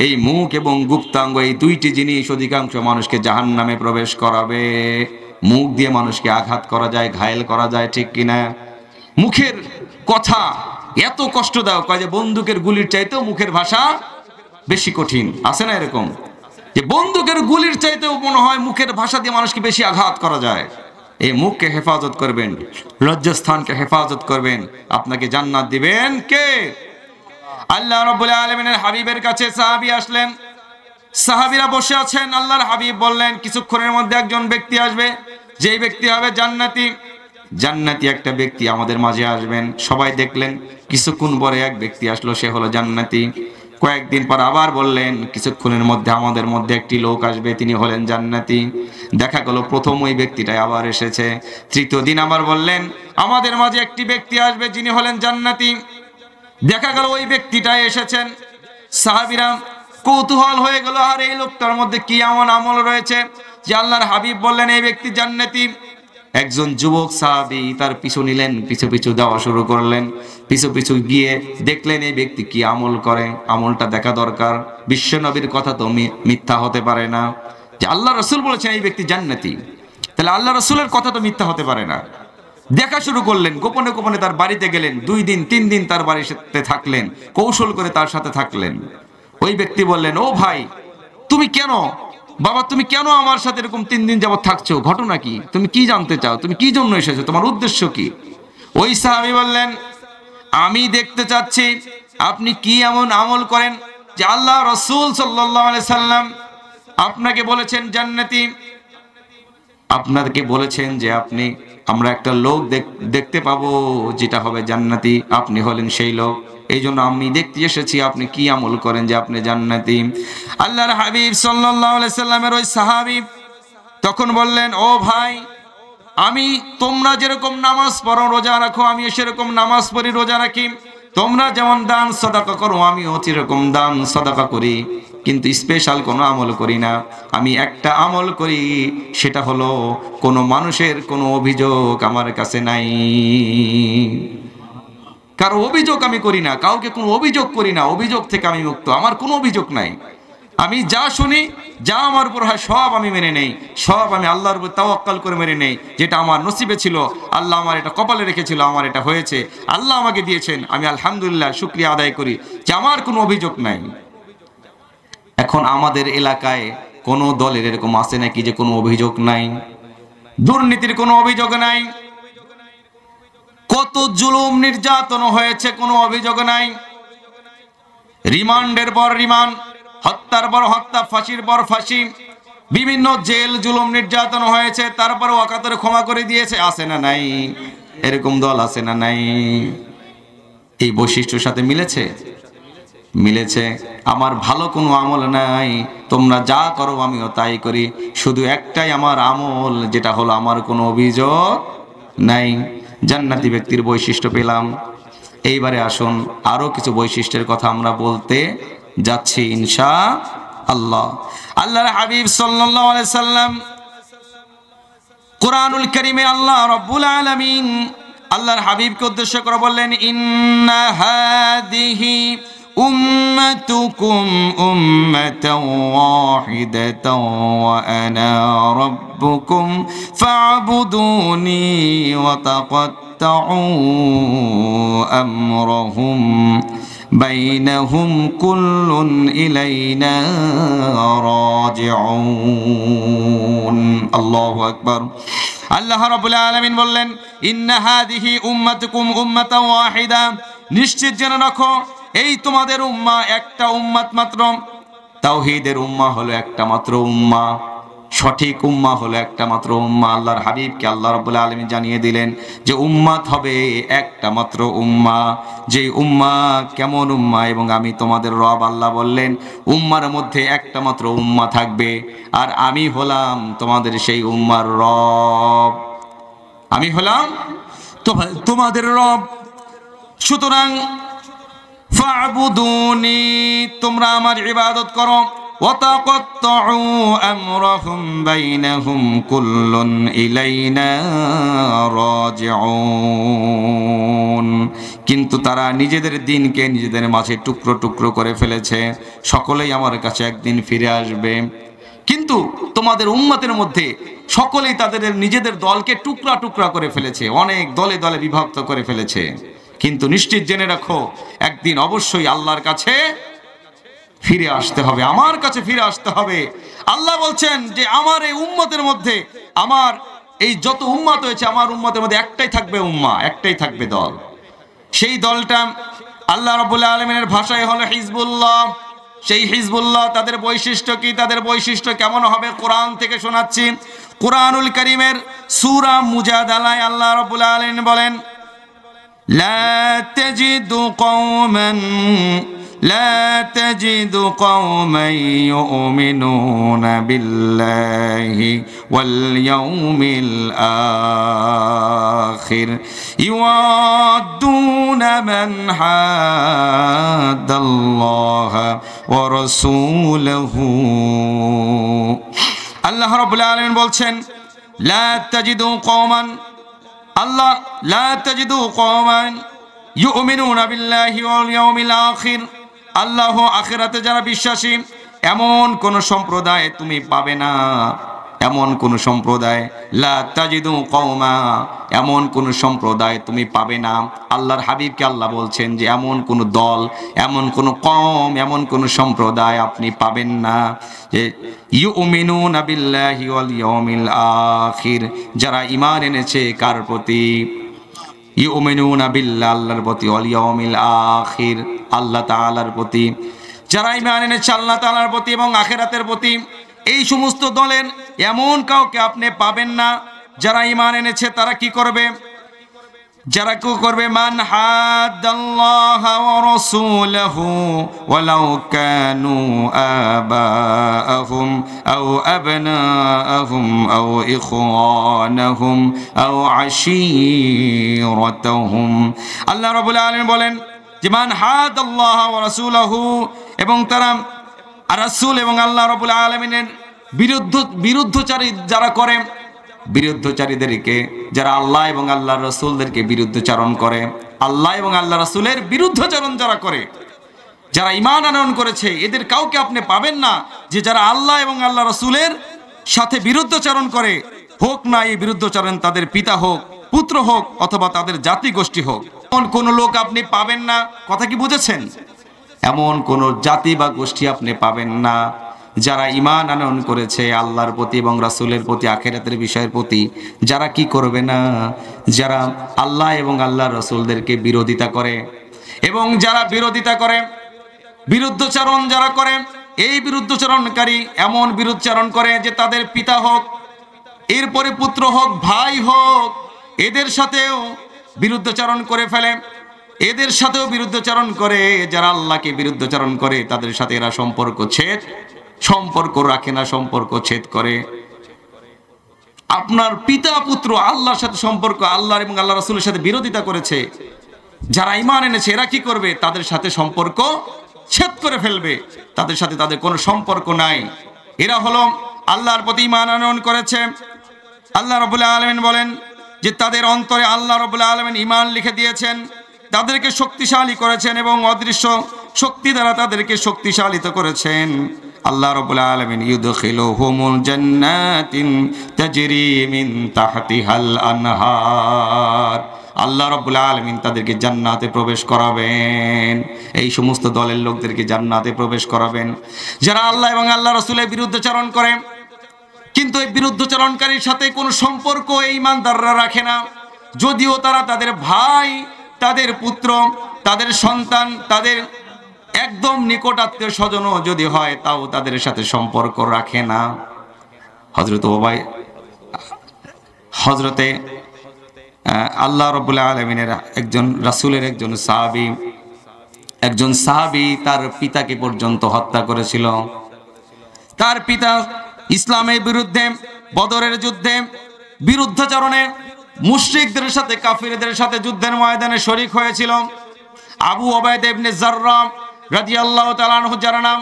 এই মুখ এবং গুপ্তাঙ্গ, এই দুইটি জিনিস অধিকাংশ মানুষকে জাহান্নামে প্রবেশ করাবে। মুখ দিয়ে মানুষকে আঘাত করা যায়, ঘায়েল করা যায়, ঠিক কিনা? মুখের কথা এত কষ্টদায়ক, যে বন্দুকের গুলির চাইতেও মুখের ভাষা বেশি কঠিন, আছে না এরকম? যে বন্দুকের গুলির চাইতেও মনে হয় মুখের ভাষা দিয়ে মানুষকে বেশি আঘাত করা যায়। এই মুখকে হেফাজত করবেন, লজ্জাস্থানকে হেফাজত করবেন, আপনাকে জান্নাত দিবেন কে? আল্লাহ রাব্বুল আলামিনের হাবিবের কাছে সাহাবী আসলেন, সাহাবীরা বসে আছেন। আল্লাহর হাবিব বললেন, কিছুক্ষণের মধ্যে একজন ব্যক্তি আসবে, যেই ব্যক্তি হবে জান্নাতি। জান্নাতি একটা ব্যক্তি আমাদের মাঝে আসবেন। সবাই দেখলেন, কিছুক্ষণ পরে এক ব্যক্তি আসলো, সে হলো জান্নাতি। কয়েকদিন পর আবার বললেন, কিছুক্ষণের মধ্যে আমাদের মধ্যে একটি লোক আসবে, তিনি হলেন জান্নাতি। দেখা গেল প্রথম ওই ব্যক্তিটাই আবার এসেছে। তৃতীয় দিন আবার বললেন, আমাদের মাঝে একটি ব্যক্তি আসবে, যিনি হলেন জান্নাতি। দেখা গেল ওই ব্যক্তিটাই এসেছেন। সাহাবীরা কৌতূহল হয়ে গেল, আর এই লোকটার মধ্যে কি এমন আমল রয়েছে যে আল্লাহর হাবিব বললেন এই ব্যক্তি জান্নাতি। একজন যুবক সাহাবী তার পিছু নিলেন, পিছু পিছু যাওয়া শুরু করলেন। পিছু পিছু গিয়ে দেখলেন এই ব্যক্তি কি আমল করে, আমলটা দেখা দরকার। বিশ্ব নবীর কথা তো মিথ্যা হতে পারে না, যে আল্লাহ রাসূল বলেছেন এই ব্যক্তি জান্নাতি, তাহলে আল্লাহ রাসূলের কথা তো মিথ্যা হতে পারে না। দেখা শুরু করলেন, গোপনে গোপনে তার বাড়িতে গেলেন, 2 দিন 3 দিন তার বাড়িতে থাকলেন, কৌশল করে তার সাথে থাকলেন। ওই ব্যক্তি বললেন, ও ভাই তুমি কেন, বাবা তুমি কেন আমার সাথে এরকম 3 দিন যাবত থাকছো, ঘটনা কি, তুমি কি জানতে চাও, তুমি কি জন্য এসেছো, তোমার উদ্দেশ্য কি? ওই সাহাবী বললেন, আমি দেখতে চাচ্ছি আপনি কি এমন আমল করেন যে আল্লাহ রাসূল সাল্লাল্লাহু আলাইহি সাল্লাম আপনাকে বলেছেন জান্নাতি, আপনাদেরকে বলেছেন যে আমরা একটা লোক দেখতে পাবো যেটা হবে জান্নাতি, আপনি হলেন সেই লোক, এই জন্য আমি দেখতে এসেছি আপনি কি আমল করেন যে আপনি জান্নাতি। আল্লাহর হাবিব সাল্লাল্লাহু আলাইহি সাল্লামের ওই সাহাবী তখন বললেন, ও ভাই তোমরা যেরকম নামাজ পড়ো রোজা রাখো আমি সেরকম নামাজ পড়ি রোজা রাখি, তোমরা যেমন দান সাদাকা করো আমিও সেরকম দান সাদাকা করি, কিন্তু স্পেশাল কোনো আমল করি না। আমি একটা আমল করি, সেটা হলো কোনো মানুষের কোনো অভিযোগ আমার কাছে নাই, কারো অভিযোগ আমি করি না, কাউকে কোনো অভিযোগ করি না, অভিযোগ থেকে আমি মুক্ত, আমার কোনো অভিযোগ নাই। আমি যা শুনি, যা আমার উপর হয় সব আমি মেনে নেই, সব আমি আল্লাহর উপর তাওয়াক্কাল করে মেনে নেই। যেটা আমার নসিবে ছিল, আল্লাহ আমার এটা কপালে রেখেছিল, আমার এটা হয়েছে, আল্লাহ আমাকে দিয়েছেন, আমি আলহামদুলিল্লাহ শুকরিয়া আদায় করি যে আমার কোনো অভিযোগ নাই। এখন আমাদের এলাকায় কোনো দলের এরকম আছে নাকি যে কোনো অভিযোগ নাই, দুর্নীতির কোনো অভিযোগ নাই, কত জুলুম নির্যাতন হয়েছে কোনো অভিযোগ নাই, রিমান্ডের পর রিমান্ড, হত্যার পর হত্যা, ফাঁসির পর ফাঁসি, বিভিন্ন জেল জুলুম নির্যাতন হয়েছে, তারপর ওয়াকাতের ক্ষমা করে দিয়েছে, আছে না নাই? এরকম দল আছে না নাই? এই বৈশিষ্ট্যের সাথে মিলেছে? মিলেছে। আমার ভালো কোনো আমল নাই, তোমরা যা করো আমিও তাই করি, শুধু একটাই আমার আমল, যেটা হলো আমার কোনো অভিযোগ নাই। জান্নাতি ব্যক্তির বৈশিষ্ট্য পেলাম। এইবারে আসুন আরো কিছু বৈশিষ্ট্যের কথা আমরা বলতে যাচ্ছি ইনশাআল্লাহ। আল্লাহর হাবিব সাল্লাল্লাহু আলাইহি সাল্লাম কুরআনুল কারীমে আল্লাহ রাব্বুল আলামিন আল্লাহর হাবিবকে উদ্দেশ্য করে বললেন, ইন্না হাদিহি উম্মাতুকুম উম্মাতাও ওয়াহিদাতাও ওয়া আনা রাব্বুকুম ফা'বুদুনি ওয়া তাকাত্তাউ আমরাহুম বাইনাহুম কুল্লুন ইলাইনা রাজিউন। আল্লাহু আকবার। আল্লাহ রাব্বুল আলামিন বললেন, ইন্না হাদিহি উম্মাতুকুম উম্মাতাও ওয়াহিদা, নিশ্চিত জেনে রাখো এই তোমাদের উম্মাহ একটা উম্মাত মাত্র, তাওহীদের উম্মাহ হলো একটা মাত্র উম্মাহ, সঠিক উম্মাহ হলো একটা মাত্র উম্মাহ। আল্লাহর হাবিবকে আল্লাহ রাব্বুল আলামিন জানিয়ে দিলেন যে উম্মাত হবে একটা মাত্র উম্মাহ। যে উম্মাহ কেমন উম্মাহ, এবং আমি তোমাদের রব আল্লাহ বললেন উম্মার মধ্যে একটা মাত্র উম্মাহ থাকবে, আর আমি হলাম তোমাদের সেই উম্মার রব, আমি হলাম তোমাদের রব। সুতরাং ফা'বুদুনি, তোমরা আমার ইবাদত করো, ওয়া তাকাত্তাউ আমরাহুম বাইনাহুম কুল্লুন ইলাইনা রাজিউন। কিন্তু তারা নিজেদের দিনকে নিজেদের মাঝে টুকরো টুকরো করে ফেলেছে, সকলেই আমার কাছে একদিন ফিরে আসবে। কিন্তু তোমাদের উম্মতের মধ্যে সকলেই তাদের নিজেদের দলকে টুকরা টুকরা করে ফেলেছে, অনেক দলে দলে বিভক্ত করে ফেলেছে। কিন্তু নিশ্চিত জেনে রাখো একদিন অবশ্যই আল্লাহর কাছে ফিরে আসতে হবে, আমার কাছে ফিরে আসতে হবে। আল্লাহ বলছেন যে আমার এই উম্মতের মধ্যে, আমার এই যত উম্মত হয়েছে, আমার উম্মতের মধ্যে একটাই থাকবে উম্মাহ, একটাই থাকবে দল। সেই দলটা আল্লাহ রাব্বুল আলামিনের ভাষায় হলো হিজবুল্লাহ। সেই হিজবুল্লাহ তাদের বৈশিষ্ট্য কি, তাদের বৈশিষ্ট্য কেমন হবে কোরআন থেকে শোনাচ্ছি। কুরআনুল কারীমের সূরা মুজাদালায় আল্লাহ রাব্বুল আলামিন বলেন, لا تجد قوما يؤمنون بالله واليوم الآخر يوادون من حاد الله ورسوله। আল্লাহ রাব্বুল আলামিন বলছেন, লা তাজিদু কওমান, আল্লাহ লা তাজিদু কওমান ইউমিনুনা বিল্লাহি ওয়াল ইয়াউমিল আখির, আল্লাহ আখিরাতে যারা বিশ্বাসী এমন কোন সম্প্রদায় তুমি পাবে না এমন কোন সম্প্রদায়, লা তাজিদু কওমা, এমন কোন সম্প্রদায় তুমি পাবে না। আল্লাহর হাবিবকে আল্লাহ বলছেন যে এমন কোন দল, এমন কোন কওম, এমন কোন সম্প্রদায় আপনি পাবেন না যে ইউমিনুনা বিল্লাহি ওয়াল ইয়াউমিল আখির, যারা ঈমান এনেছে কার প্রতি? ইউমিনুনা বিল্লাহি, আল্লাহর প্রতি, ওয়াল ইয়াউমিল আখির, আল্লাহ তাআলার প্রতি। যারা ঈমান এনেছে আল্লাহ তাআলার প্রতি এবং আখিরাতের প্রতি, এই সমস্ত দলের এমন কাউকে আপনি পাবেন না। যারা ঈমান এনেছে তারা কি করবে? যারা কি করবে? মান হাদাল্লাহ ওয়া রাসূলহু ওয়ালাউ কানু আবাআহুম আও আবনাআহুম আও ইখওয়ানাহুম আও আশীরাতাহুম। আল্লাহ রাব্বুল আলামিন বলেন যে মান হাদাল্লাহ ওয়া রাসূলহু, এবং তারা রাসূল এবং আল্লাহ রাব্বুল আলামিনের বিরুদ্ধচারী যারা করে, বিরুদ্ধচারীদেরকে, যারা আল্লাহ এবং আল্লাহর রাসূলদেরকে বিরুদ্ধচারণ করে, আল্লাহ এবং আল্লাহ রাসূলের বিরুদ্ধচারণ যারা করে, যারা ঈমান আনয়ন করেছে, এদের কাউকে আপনি পাবেন না যে যারা আল্লাহ এবং আল্লাহ রাসূলের সাথে বিরুদ্ধচারণ করে, হোক না এই বিরুদ্ধচারণ তাদের পিতা হোক, পুত্র হোক, অথবা তাদের জাতি গোষ্ঠী হোক। এমন কোন লোক আপনি পাবেন না। কথা কি বুঝেছেন? এমন কোন জাতি বা গোষ্ঠী আপনি পাবেন না যারা ঈমান আনয়ন করেছে আল্লাহর প্রতি এবং রাসূলের প্রতি, আখিরাতের বিষয়ের প্রতি, যারা কি করবে না? যারা আল্লাহ এবং আল্লাহর রাসূলদেরকে বিরোধিতা করে, এবং যারা বিরোধিতা করে, বিরুদ্ধচারণ যারা করে, এই বিরুদ্ধচারণকারী এমন বিরুদ্ধচারণ করে যে তাদের পিতা হোক, এরপরে পুত্র হোক, ভাই হোক, এদের সাথেও বিরুদ্ধচারণ করে ফেলে, এদের সাথেও বিরুদ্ধচারণ করে। যারা আল্লাহকে বিরুদ্ধচারণ করে তাদের সাথে এরা সম্পর্ক রাখে না, সম্পর্ক ছেদ করে। আপনার পিতা পুত্র আল্লাহর সাথে সম্পর্ক, আল্লাহ এবং আল্লাহ রাসূলের সাথে বিরোধিতা করেছে, যারা ঈমান এনেছে এরা কি করবে? তাদের সাথে সম্পর্ক ছেদ করে ফেলবে, তাদের সাথে তাদের কোনো সম্পর্ক নাই। এরা হলো আল্লাহর প্রতি ঈমান আনয়ন করেছে। আল্লাহ রাব্বুল আলামিন বলেন যে তাদের অন্তরে আল্লাহ রাব্বুল আলামিন ঈমান লিখে দিয়েছেন, তাদেরকে শক্তিশালী করেছেন এবং অদৃশ্য শক্তি দ্বারা তাদেরকে শক্তিশালিত করেছেন। আল্লাহ রাব্বুল আলামিন ইউদখিলুহুমুল জান্নাতিন তাজরি মিন তাহতিহাল আনহার, আল্লাহ রাব্বুল আলামিন তাদেরকে জান্নাতে প্রবেশ করাবেন। এই সমস্ত দলের লোকদেরকে জান্নাতে প্রবেশ করাবেন যারা আল্লাহ এবং আল্লাহ রাসূলের বিরুদ্ধচারণ করে, কিন্তু এই বিরুদ্ধচারণকারীর সাথে কোনো সম্পর্ক এই ঈমানদাররা রাখে না। যদিও তারা তাদের ভাই, তাদের পুত্র, তাদের সন্তান, তাদের একদম নিকট আত্মীয় স্বজনও যদি হয়, তাও তাদের সাথে সম্পর্ক রাখে না। হযরতে আল্লাহ রাব্বুল আলামিনের একজন রাসূলের একজন সাহাবী তার পিতাকে পর্যন্ত হত্যা করেছিল। তার পিতা ইসলামের বিরুদ্ধে বদরের যুদ্ধে বিরুদ্ধাচরণে মুশরিকদের সাথে, কাফিরদের সাথে যুদ্ধের ময়দানে শরীক হয়েছিল। আবু উবাইদা ইবনে জাররাহ রাদিয়াল্লাহু তাআলা আনহু যার নাম,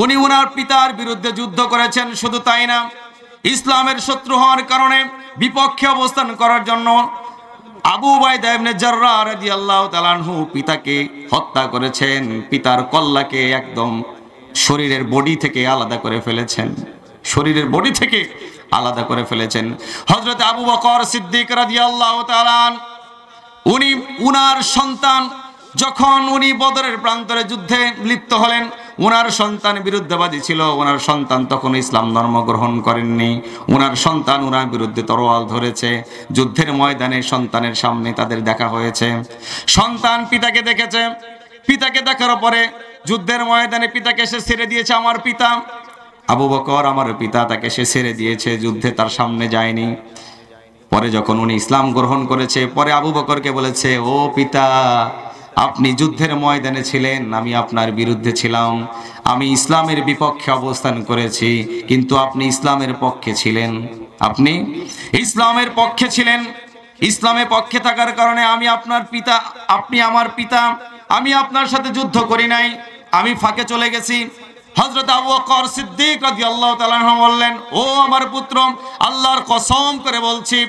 উনি ওনার পিতার বিরুদ্ধে যুদ্ধ করেছেন। শুধু তাই না, ইসলামের শত্রু হওয়ার কারণে বিপক্ষে অবস্থান করার জন্য আবু উবাইদা ইবনে জাররাহ রাদিয়াল্লাহু তাআলা আনহু পিতাকে হত্যা করেছেন। পিতার কল্লাকে একদম শরীরের বডি থেকে আলাদা করে ফেলেছেন, শরীরের বডি থেকে আলাদা করে ফেলেছেন। হযরত আবু বকর সিদ্দিক রাদিয়াল্লাহু তাআলা উনি উনার সন্তান, যখন উনি বদরের প্রান্তরে যুদ্ধে লিপ্ত হলেন, ওনার সন্তান বিরুদ্ধবাদী ছিল। ওনার সন্তান তখন ইসলাম ধর্ম গ্রহণ করেননি। ওনার সন্তান ওনার বিরুদ্ধে তরোয়াল ধরেছে। যুদ্ধের ময়দানে সন্তানের সামনে তাদের দেখা হয়েছে। সন্তান পিতাকে দেখেছে, পিতাকে দেখার পরে যুদ্ধের ময়দানে পিতাকে সে ছেড়ে দিয়েছে। আমার পিতা আবু বকর, আমার পিতা, তাকে সে ছেড়ে দিয়েছে, যুদ্ধে তার সামনে যায়নি। পরে যখন উনি ইসলাম গ্রহণ করেছে, পরে আবু বকরকে বলেছে, ও পিতা, আপনি যুদ্ধের ময়দানে ছিলেন, আমি আপনার বিরুদ্ধে ছিলাম, আমি ইসলামের বিপক্ষে অবস্থান করেছি, কিন্তু আপনি ইসলামের পক্ষে ছিলেন। আপনি ইসলামের পক্ষে ছিলেন। ইসলামের পক্ষে থাকার কারণে আমি আপনার পিতা, আপনি আমার পিতা, আমি আপনার সাথে যুদ্ধ করি নাই, আমি ফাঁকে চলে গেছি। হযরত আবু বকর সিদ্দিক রাদিয়াল্লাহু তাআলা বললেন, ও আমার পুত্র, আল্লাহর কসম করে বলছি,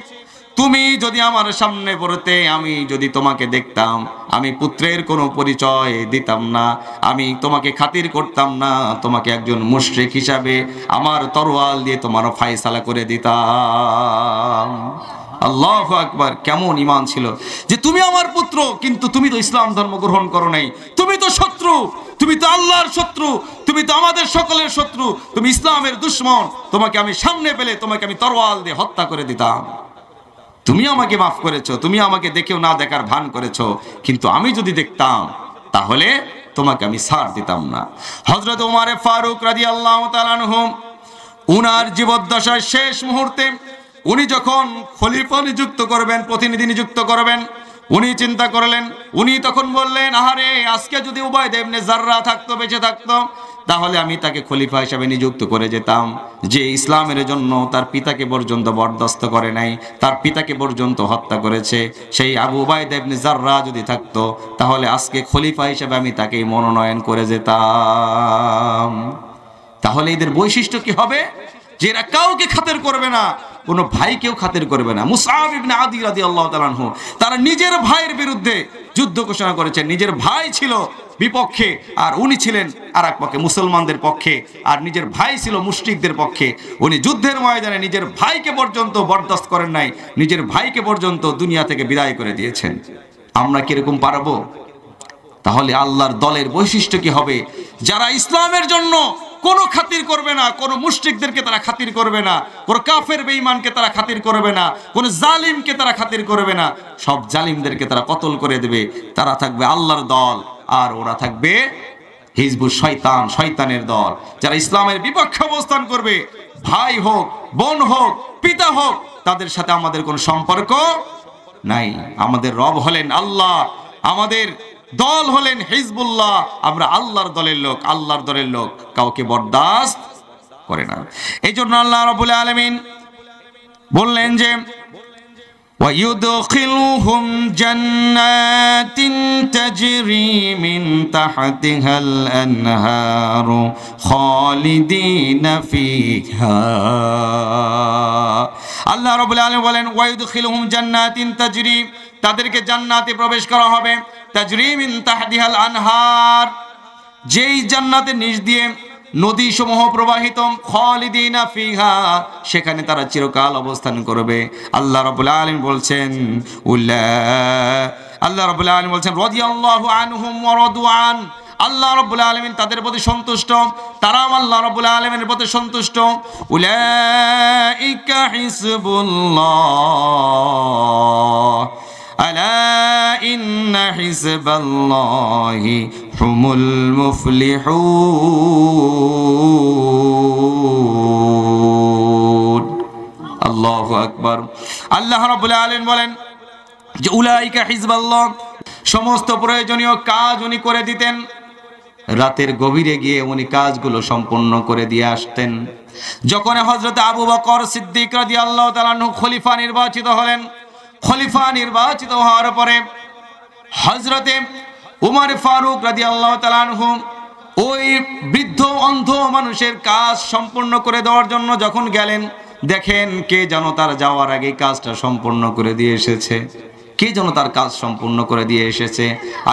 তুমি যদি আমার সামনে পড়তে, আমি যদি তোমাকে দেখতাম, আমি পুত্রের কোনো পরিচয় দিতাম না, আমি তোমাকে খাতির করতাম না, তোমাকে একজন মুশরিক হিসাবে আমার তরোয়াল দিয়ে তোমার ফায়সালা করে দিতাম। আল্লাহু আকবার! কেমন ঈমান ছিল যে তুমি আমার পুত্র, কিন্তু তুমি তো ইসলাম ধর্ম গ্রহণ করো নাই, তুমি তো শত্রু, তুমি তো আল্লাহর শত্রু, তুমি তো আমাদের সকলের শত্রু, তুমি ইসলামের দুশমন, তোমাকে আমি সামনে পেলে তোমাকে আমি তরোয়াল দিয়ে হত্যা করে দিতাম। তুমি আমাকে মাফ করেছো, তুমি আমাকে দেখেও না দেখার ভান করেছো, কিন্তু আমি যদি দেখতাম তাহলে তোমাকে আমি ছাড় দিতাম না। হযরত ওমর ফারুক রাদিয়াল্লাহু তাআলা আনহু উনার জীবদ্দশার শেষ মুহূর্তে উনি যখন খলিফা নিযুক্ত করবেন, প্রতিনিধি নিযুক্ত করবেন, উনি চিন্তা করলেন, উনি তখন বললেন, আহারে আজকে যদি উবাইদা ইবনে জাররাহ থাকতো, বেঁচে থাকতো, তাহলে আমি তাকে খলিফা হিসেবে নিযুক্ত করে যেতাম, যে ইসলামের জন্য তার পিতাকে পর্যন্ত বরদাস্ত করে নাই, তার পিতাকে পর্যন্ত হত্যা করেছে। সেই আবু উবাইদা ইবনে জাররাহ যদি থাকতো, তাহলে আজকে খলিফা হিসেবে আমি তাকে মনোনয়ন করে যেতাম। তাহলে এদের বৈশিষ্ট্য কি হবে? যে এরা কাউকে খাতির করবে না, কোনো ভাইকেও খাতির করবে না। মুসআব ইবনে আদি রাদিয়াল্লাহু তাআলা আনহু তারা নিজের ভাইয়ের বিরুদ্ধে যুদ্ধ ঘোষণা করেছেন। নিজের ভাই ছিল বিপক্ষে আর উনি ছিলেন আর এক পক্ষে, মুসলমানদের পক্ষে, আর নিজের ভাই ছিল মুশরিকদের পক্ষে। উনি যুদ্ধের ময়দানে নিজের ভাইকে পর্যন্ত বরদাস্ত করেন নাই, নিজের ভাইকে পর্যন্ত দুনিয়া থেকে বিদায় করে দিয়েছেন। আমরা কিরকম পারবো? তাহলে আল্লাহর দলের বৈশিষ্ট্য কি হবে? যারা ইসলামের জন্য কোনো খাতির করবে না, কোনো মুশরিকদেরকে তারা খাতির করবে না, কোনো কাফের বেঈমানকে তারা খাতির করবে না, কোনো জালিমকে তারা খাতির করবে না, সব জালিমদেরকে তারা কতল করে দেবে। তারা থাকবে আল্লাহর দল, আর ওরা থাকবে হিজবুশ শয়তান, শয়তানের দল। যারা ইসলামের বিপক্ষে অবস্থান করবে, ভাই হোক, বোন হোক, পিতা হোক, তাদের সাথে আমাদের কোনো সম্পর্ক নাই। আমাদের রব হলেন আল্লাহ, আমাদের দল হলেন হিজবুল্লাহ, আমরা আল্লাহর দলের লোক। আল্লাহর দলের লোক কাউকে বরদাস্ত করে না। এই জন্য আল্লাহ রাব্বুল আলামিন বললেন যে وَيُدْخِلُهُمْ جَنَّاتٍ تَجْرِي مِنْ تَحْتِهَا الْأَنْهَارُ خَالِدِينَ فِيهَا। আল্লাহ রাব্বুল আলামিন বলেন ওয়ায়ুদখিলুহুম জান্নাতিন তাজরি, তাদেরকে জান্নাতে প্রবেশ করা হবে, তাজরি মিন তাহতিহাল আনহার, যেই জান্নাতের নিচ দিয়ে নদী সমূহ প্রবাহিত, খালিদিনা ফিহা, সেখানে তারা চিরকাল অবস্থান করবে। আল্লাহ রাব্বুল আলামিন বলছেন রাদিয়াল্লাহু আনহুম ওয়া রাদু আন, আল্লাহ রাব্বুল আলামিন তাদের প্রতি সন্তুষ্ট, তারাও আল্লাহ রাব্বুল আলামিনের প্রতি সন্তুষ্ট। উলাইকা হিজবুল্লাহ আলা ইন্না হিজবাল্লাহি হুমুল মুফলিহুন। আল্লাহু আকবার। আল্লাহ রাব্বুল আলামিন বলেন যে উলাইকা হিজবাল্লাহ, সমস্ত প্রয়োজনীয় কাজ উনি করে দিতেন। রাতের গভীরে গিয়ে উনি কাজগুলো সম্পন্ন করে দিয়ে আসতেন। যখন হযরত আবু বকর সিদ্দিক রাদিয়াল্লাহু তাআলা আনহু খলিফা নির্বাচিত হলেন, খলিফা নির্বাচিত হওয়ার পরে হযরতে উমর ফারুক রাদিয়াল্লাহু তাআলা আনহু ওই বৃদ্ধ অন্ধ মানুষের কাজ সম্পূর্ণ করে দেওয়ার জন্য যখন গেলেন, দেখেন কে যেন তার যাওয়ার আগে কাজটা সম্পূর্ণ করে দিয়ে এসেছে, কে যেন তার কাজ সম্পূর্ণ করে দিয়ে এসেছে।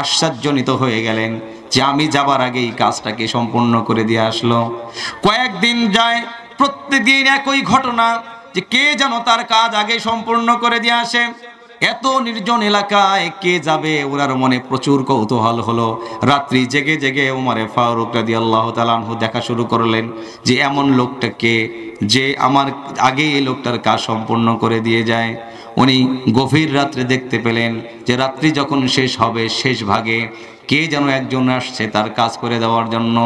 আশ্চর্যজনিত হয়ে গেলেন যে আমি যাবার আগেই কাজটাকে সম্পূর্ণ করে দিয়ে আসলো। কয়েকদিন যায়, প্রত্যেকদিন একই ঘটনা, যে কে যেন তার কাজ আগে সম্পূর্ণ করে দিয়ে আসে। এত নির্জন এলাকায় কে যাবে, ওনার মনে প্রচুর কৌতূহল হলো। রাত্রি জেগে জেগে ওমর ফারুক রাদিয়াল্লাহু তাআলা আনহু দেখা শুরু করলেন যে এমন লোকটা কে, যে আমার আগে এই লোকটার কাজ সম্পূর্ণ করে দিয়ে যায়। উনি গভীর রাত্রে দেখতে পেলেন যে রাত্রি যখন শেষ হবে, শেষ ভাগে কে যেন একজন আসছে তার কাজ করে দেওয়ার জন্য।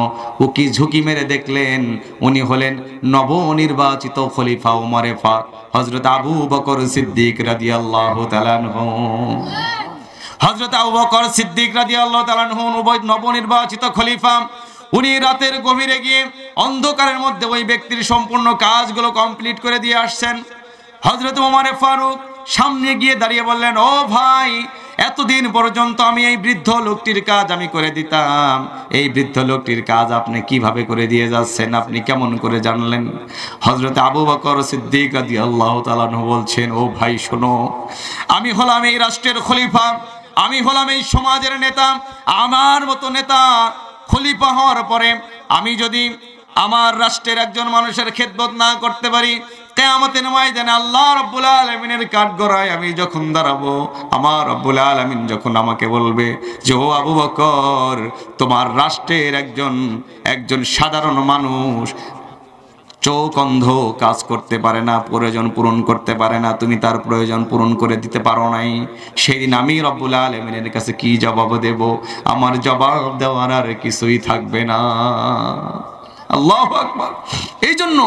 ও কি ঝুঁকি মেরে দেখলেন, উনি হলেন নবনির্বাচিত খলিফা ওমর হযরত আবু বকর সিদ্দিক রাদিয়াল্লাহু তাআলা আনহু। হযরত আবু বকর সিদ্দিক রাদিয়াল্লাহু তাআলা আনহু নবনির্বাচিত খলিফা। উনি রাতের গভীরে গিয়ে অন্ধকারের মধ্যে ওই ব্যক্তির সম্পূর্ণ কাজগুলো কমপ্লিট করে দিয়ে আসছেন। হযরত ওমর ফারুক সামনে গিয়ে দাঁড়িয়ে বললেন, ও ভাই, এতদিন পর্যন্ত আমি এই বৃদ্ধ লোকটির কাজ আমি করে দিতাম, এই বৃদ্ধ লোকটির কাজ আপনি কিভাবে করে দিয়ে যাচ্ছেন, আপনি কেমন করে জানলেন? হযরত আবু বকর সিদ্দিক রাদিয়াল্লাহু তাআলা আনহু বলছেন, ও ভাই শোনো, আমি হলাম এই রাষ্ট্রের খলিফা, আমি হলাম এই সমাজের নেতা। আমার মতো নেতা খলিফা হওয়ার পরে আমি যদি আমার রাষ্ট্রের একজন মানুষের খেদমত না করতে পারি, কিয়ামতের ময়দানে আল্লাহ রাব্বুল আলামিনের কাঠগড়ায় আমি যখন দাঁড়াবো, আমার রাব্বুল আলামিন যখন আমাকে বলবে যে ও আবু বকর, তোমার রাষ্ট্রের একজন সাধারণ মানুষ চোখ অন্ধ, কাজ করতে পারে না, প্রয়োজন পূরণ করতে পারে না, তুমি তার প্রয়োজন পূরণ করে দিতে পারো নাই, সেদিন আমি রব্বুল আলামিনের কাছে কি জবাব দেব? আমার জবাব দেওয়ার আর কিছুই থাকবে না। আল্লাহু আকবার। এই জন্য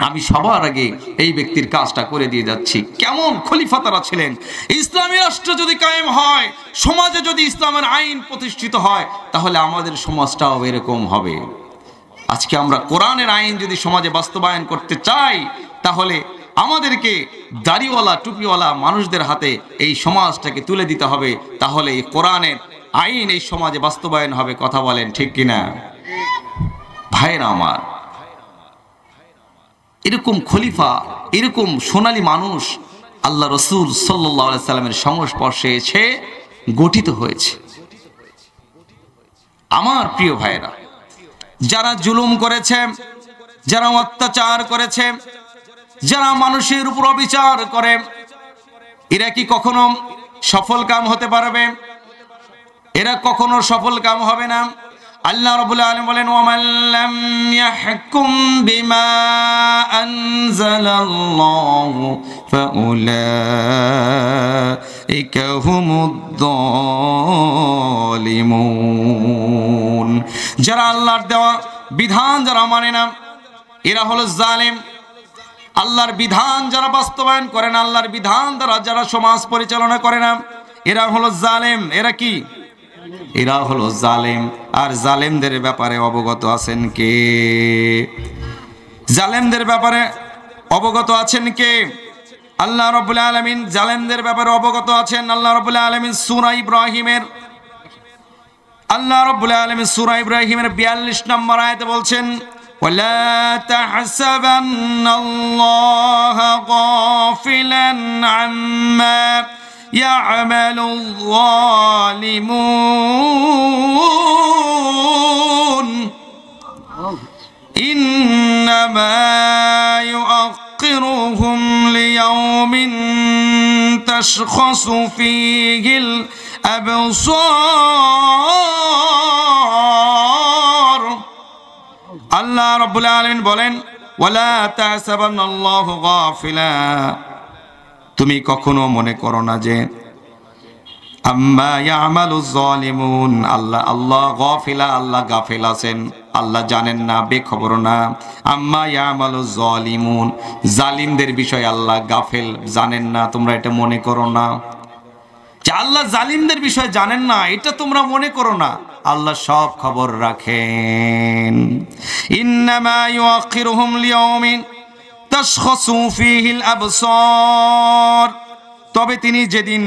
আমি সবার আগে এই ব্যক্তির কাজটা করে দিয়ে যাচ্ছি। কেমন খলিফা তারা ছিলেন! ইসলামী রাষ্ট্র যদি কায়েম হয়, সমাজে যদি ইসলামের আইন প্রতিষ্ঠিত হয়, তাহলে আমাদের সমাজটাও এরকম হবে। আজকে আমরা কোরআনের আইন যদি সমাজে বাস্তবায়ন করতে চাই, তাহলে আমাদেরকে দাড়িওয়ালা টুপিওয়ালা মানুষদের হাতে এই সমাজটাকে তুলে দিতে হবে, তাহলে এই কোরআনের আইন এই সমাজে বাস্তবায়ন হবে। কথা বলেন ঠিক কিনা? ভাইরা আমার, এরকম খলিফা, এরকম সোনালী মানুষ আল্লাহ রসুল সাল্লাল্লাহু আলাইহি সাল্লামের সংস্পর্শে এসে গঠিত হয়েছে। আমার প্রিয় ভাইরা, যারা জুলুম করেছে, যারা অত্যাচার করেছে, যারা মানুষের উপর অবিচার করে, এরা কি কখনো সফল কাম হতে পারবে? এরা কখনো সফল কাম হবে না। আল্লাহ রাব্বুল আলামিন বলেন, ওয়ামান লাম ইয়াহকুম বিমা আনজালাল্লাহু ফাউলাইকা হুমুদ যালিমুন। যারা আল্লাহর দেওয়া বিধান যারা মানে না, এরা হলো জালেম। আল্লাহর বিধান যারা বাস্তবায়ন করে না, আল্লাহর বিধান দ্বারা যারা সমাজ পরিচালনা করে না, এরা হলো জালেম। এরা কি? এরা হলো জালেম। আর জালেমদের ব্যাপারে অবগত আছেন কে? জালেমদের ব্যাপারে অবগত আছেন কে? আল্লাহ রাব্বুল আলামিন জালেমদের ব্যাপারে অবগত আছেন। আল্লাহ রাব্বুল আলামিন সূরা ইব্রাহিমের 42 নম্বর আয়াতে বলছেন, ওয়ালা তাহসাবান্নাল্লাহা গাফিলান আম্মা ইয়া'মালুল যালিমুন ইন্নামা يؤخرهم ليوم تشخص فيه الأبصار। আল্লাহ রাব্বুল আলামিন বলেন, ওয়ালা তাহসাবান্নাল্লাহু গাফিলা, তুমি কখনো মনে করো না যে আম্মা ইয়ামালুজ যালিমুন, আল্লাহ গাফিলা, আল্লাহ গাফিল আছেন, আল্লাহ জানেন না, বেখবর না। আম্মা ইয়ামালুজ যালিমুন, জালিমদের বিষয়ে আল্লাহ গাফিল, জানেন না, তোমরা এটা মনে করো না যে আল্লাহ জালিমদের বিষয়ে জানেন না, এটা তোমরা মনে করো না। আল্লাহ সব খবর রাখেন। ইন্নামা ইউআখিরুহুম লিয়াউমিন তাশখাসু ফীহিল আবসার, তবে তিনি সেদিন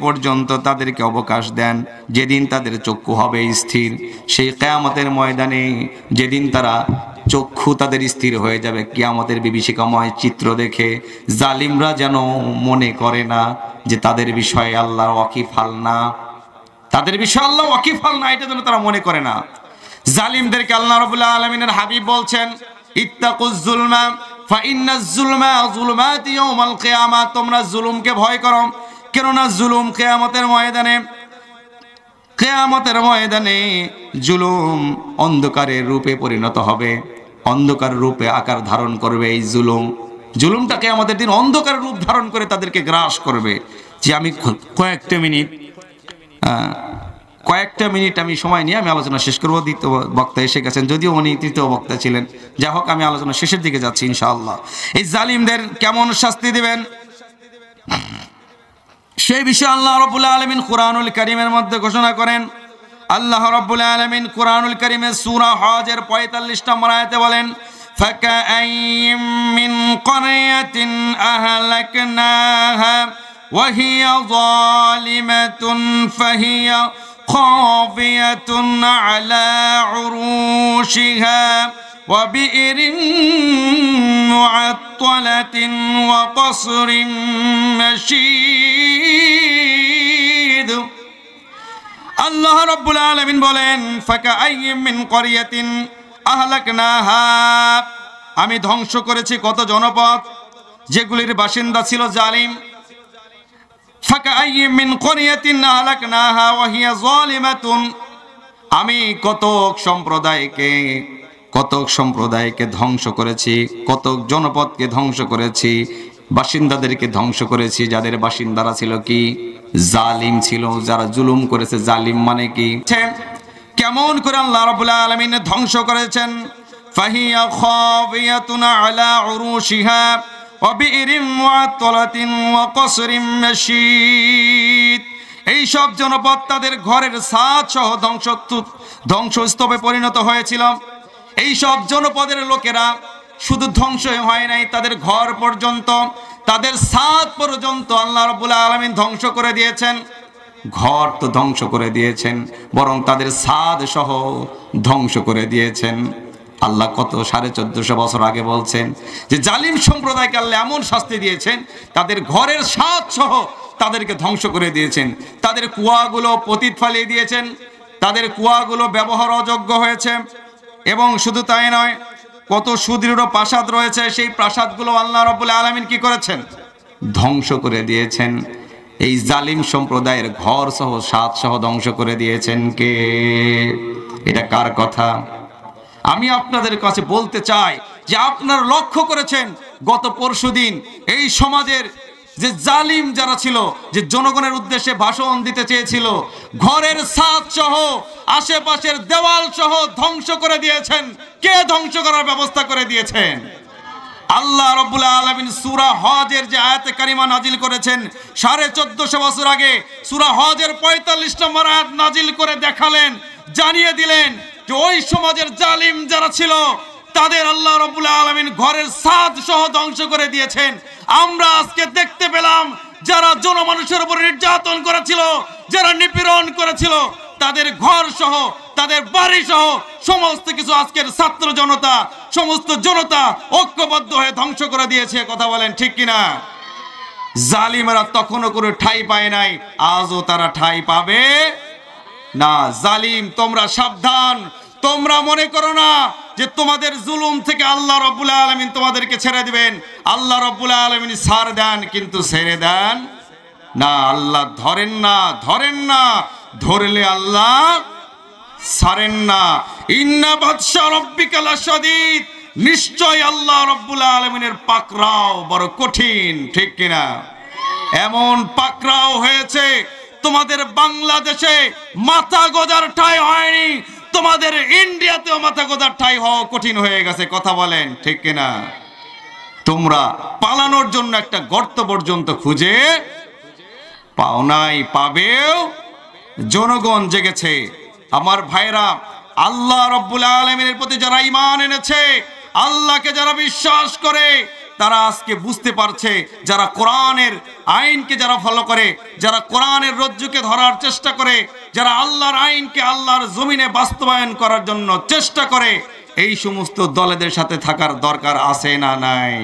পর্যন্ত তাদেরকে অবকাশ দেন, যেদিন তাদের চক্ষু হবে স্থির। সেই কিয়ামতের ময়দানে যেদিন তারা চক্ষু তাদের স্থির হয়ে যাবে, কিয়ামতের বিভীষিকাময় চিত্র দেখে জালিমরা যেন মনে করে না যে তাদের বিষয়ে আল্লাহ ওয়াকিফাল না, তাদের বিষয়ে আল্লাহ ওয়াকিফাল না, এটা যেন তারা মনে করে না। জালিমদেরকে আল্লাহ রাব্বুল আলামিনের হাবিব বলছেন, ইত্তাকুজ যুলমা ফাইন্নাজ যুলমা যুলুমাতি ইয়াউমাল কিয়ামা, তোমরা জুলুমকে ভয় করো, কেননা জুলুম কিয়ামতের ময়দানে জুলুম অন্ধকারের রূপে পরিণত হবে, অন্ধকার রূপে আকার ধারণ করবে। এই জুলুমটা কিয়ামতের দিন অন্ধকার রূপ ধারণ করে তাদেরকে গ্রাস করবে। যে আমি কয়েকটা মিনিট আমি সময় নিয়ে আমি আলোচনা শেষ করবো। দ্বিতীয় বক্তা এসে গেছেন, যদিও উনি তৃতীয় বক্তা ছিলেন। যাই হোক, আমি আলোচনা শেষের দিকে যাচ্ছি ইনশাআল্লাহ। এই জালিমদের কেমন শাস্তি দিবেন সেই বিষয়ে আল্লাহ রাব্বুল আলামিন কুরআনুল কারীমের মধ্যে ঘোষণা করেন। আল্লাহ রাব্বুল আলামিন কুরআনুল কারীমের সূরা হজের 45 নম্বর আয়াতে বলেন, ফাকাআইয়িম মিন ক্বরিয়াতিন আহলাকনাহা وهي ظالمة فهي خاوية على عروشها وبئر معطلة وقصر مشيد আল্লাহ রাব্বুল আলামিন বলেন ফাকাআইয়্যিম মিন ক্বরিয়াতিন আহলাকনাহা, আমি ধ্বংস করেছি কত জনপদ যেগুলির বাসিন্দা ছিল জালিম। ফাকাআইয়্যিম মিন ক্বরিয়াতিন আহলাকনাহা ওয়া হিয়া যালিমাতুন, আমি কতক সম্প্রদায়কে ধ্বংস করেছি, কতক জনপদকে ধ্বংস করেছি, বাসিন্দাদেরকে ধ্বংস করেছি যাদের বাসিন্দারা ছিল কি জালিম ছিল, যারা জুলুম করেছে। জালিম মানে কি, কেমন করে আল্লাহ রাব্বুল আলামিন ধ্বংস করেছেন। ফাহিয়া খাবিয়াতুন আলা উরুশিহা ওয়া বিইরিন মুআত্তালাতিন ওয়া কসরিম মাশীদ, এই সব জনপদ তাদের ঘরের ছাদ সহ ধ্বংসস্তূপে পরিণত হয়েছিল। এই সব জনপদের লোকেরা শুধু ধ্বংস হয় নাই, তাদের ঘর পর্যন্ত, তাদের ছাদ পর্যন্ত আল্লাহ রাব্বুল আলামিন ধ্বংস করে দিয়েছেন। ঘর তো ধ্বংস করে দিয়েছেন, বরং তাদের ছাদ সহ ধ্বংস করে দিয়েছেন। আল্লাহ কত 1450 বছর আগে বলছেন যে জালিম সম্প্রদায়কে আল্লাহ এমন শাস্তি দিয়েছেন, তাদের ঘরের ছাদ সহ তাদেরকে ধ্বংস করে দিয়েছেন। তাদের কুয়াগুলো পতিত ফালিয়ে দিয়েছেন, তাদের কুয়াগুলো ব্যবহার অযোগ্য হয়েছে। এবং শুধু তাই নয়, কত সুদৃঢ় প্রাসাদ রয়েছে, সেই প্রাসাদগুলো আল্লাহ রাব্বুল আলামিন কি করেছেন, ধ্বংস করে দিয়েছেন। এই জালিম সম্প্রদায়ের ঘর সহ ছাদ সহ ধ্বংস করে দিয়েছেন কে? এটা কার কথা? আমি আপনাদের কাছে বলতে চাই যে আপনারা লক্ষ্য করেছেন গত পরশুদিন এই সমাজের যে জালিম যারা ছিল, যে জনগণের উদ্দেশ্যে ভাষণ দিতে চেয়েছিল, ঘরের ছাদ সহ আশেপাশের দেওয়াল সহ ধ্বংস করে দিয়েছেন। কে ধ্বংস করার ব্যবস্থা করে দিয়েছেন? আল্লাহ রাব্বুল আলামিন সূরা হজের যে আয়াতে কারিমা নাজিল করেছেন 1450 বছর আগে, সূরা হজের 45 নম্বর আয়াত নাজিল করে দেখালেন, জানিয়ে দিলেন যে ওই সমাজের জালিম যারা ছিল তাদের আল্লাহ রাব্বুল আলামিন ঘরের ছাদ সহ ধ্বংস করে দিয়েছেন। আমরা আজকে দেখতে পেলাম যারা জনমানুষের উপর নির্যাতন করেছিল, যারা নিপীড়ন করেছিল, তাদের ঘর সহ, তাদের বাড়ি সহ সমস্ত কিছু আজকের ছাত্র জনতা, সমস্ত জনতা ঐক্যবদ্ধ হয়ে ধ্বংস করে দিয়েছে। কথা বলেন ঠিক কিনা? জালিমেরা তখনও কোনো ঠাঁই পায় নাই, আজও তারা ঠাঁই পাবে না। জালিম তোমরা সাবধান, তোমরা মনে করো না যে তোমাদের জুলুম থেকে আল্লাহ রাব্বুল আলামিন তোমাদেরকে ছেড়ে দিবেন। আল্লাহ রাব্বুল আলামিন ছাড় দেন, কিন্তু ছেড়ে দেন না। আল্লাহ ধরেন না, ধরলে আল্লাহ ছাড়েন না। ইন্না বাতশা রাব্বিকা লাশাদীদ, নিশ্চয় আল্লাহ রাব্বুল আলামিনের পাকড়াও বড় কঠিন। ঠিক কিনা? এমন পাকড়াও হয়েছে তোমাদের বাংলাদেশে মাথা গোজার ঠাঁই হয়নি, তোমাদের ইন্ডিয়াতেও মাথা গোজার ঠাঁই হওয়া কঠিন হয়ে গেছে। কথা বলেন ঠিক কিনা? তোমরা পালানোর জন্য একটা গর্ত পর্যন্ত খুঁজে পাও নাই, পাবেও। জনগণ জেগেছে। আমার ভাইরা, আল্লাহ রাব্বুল আলামিনের প্রতি যারা ঈমান এনেছে, আল্লাহকে যারা বিশ্বাস করে, তারা আজকে বুঝতে পারছে, যারা কোরআনের আইনকে যারা ফলো করে, যারা কোরআনের রজ্জুকে ধরার চেষ্টা করে, যারা আল্লাহর আইনকে আল্লাহর জমিনে বাস্তবায়ন করার জন্য চেষ্টা করে, এই সমস্ত দলেদের সাথে থাকার দরকার আছে না নাই?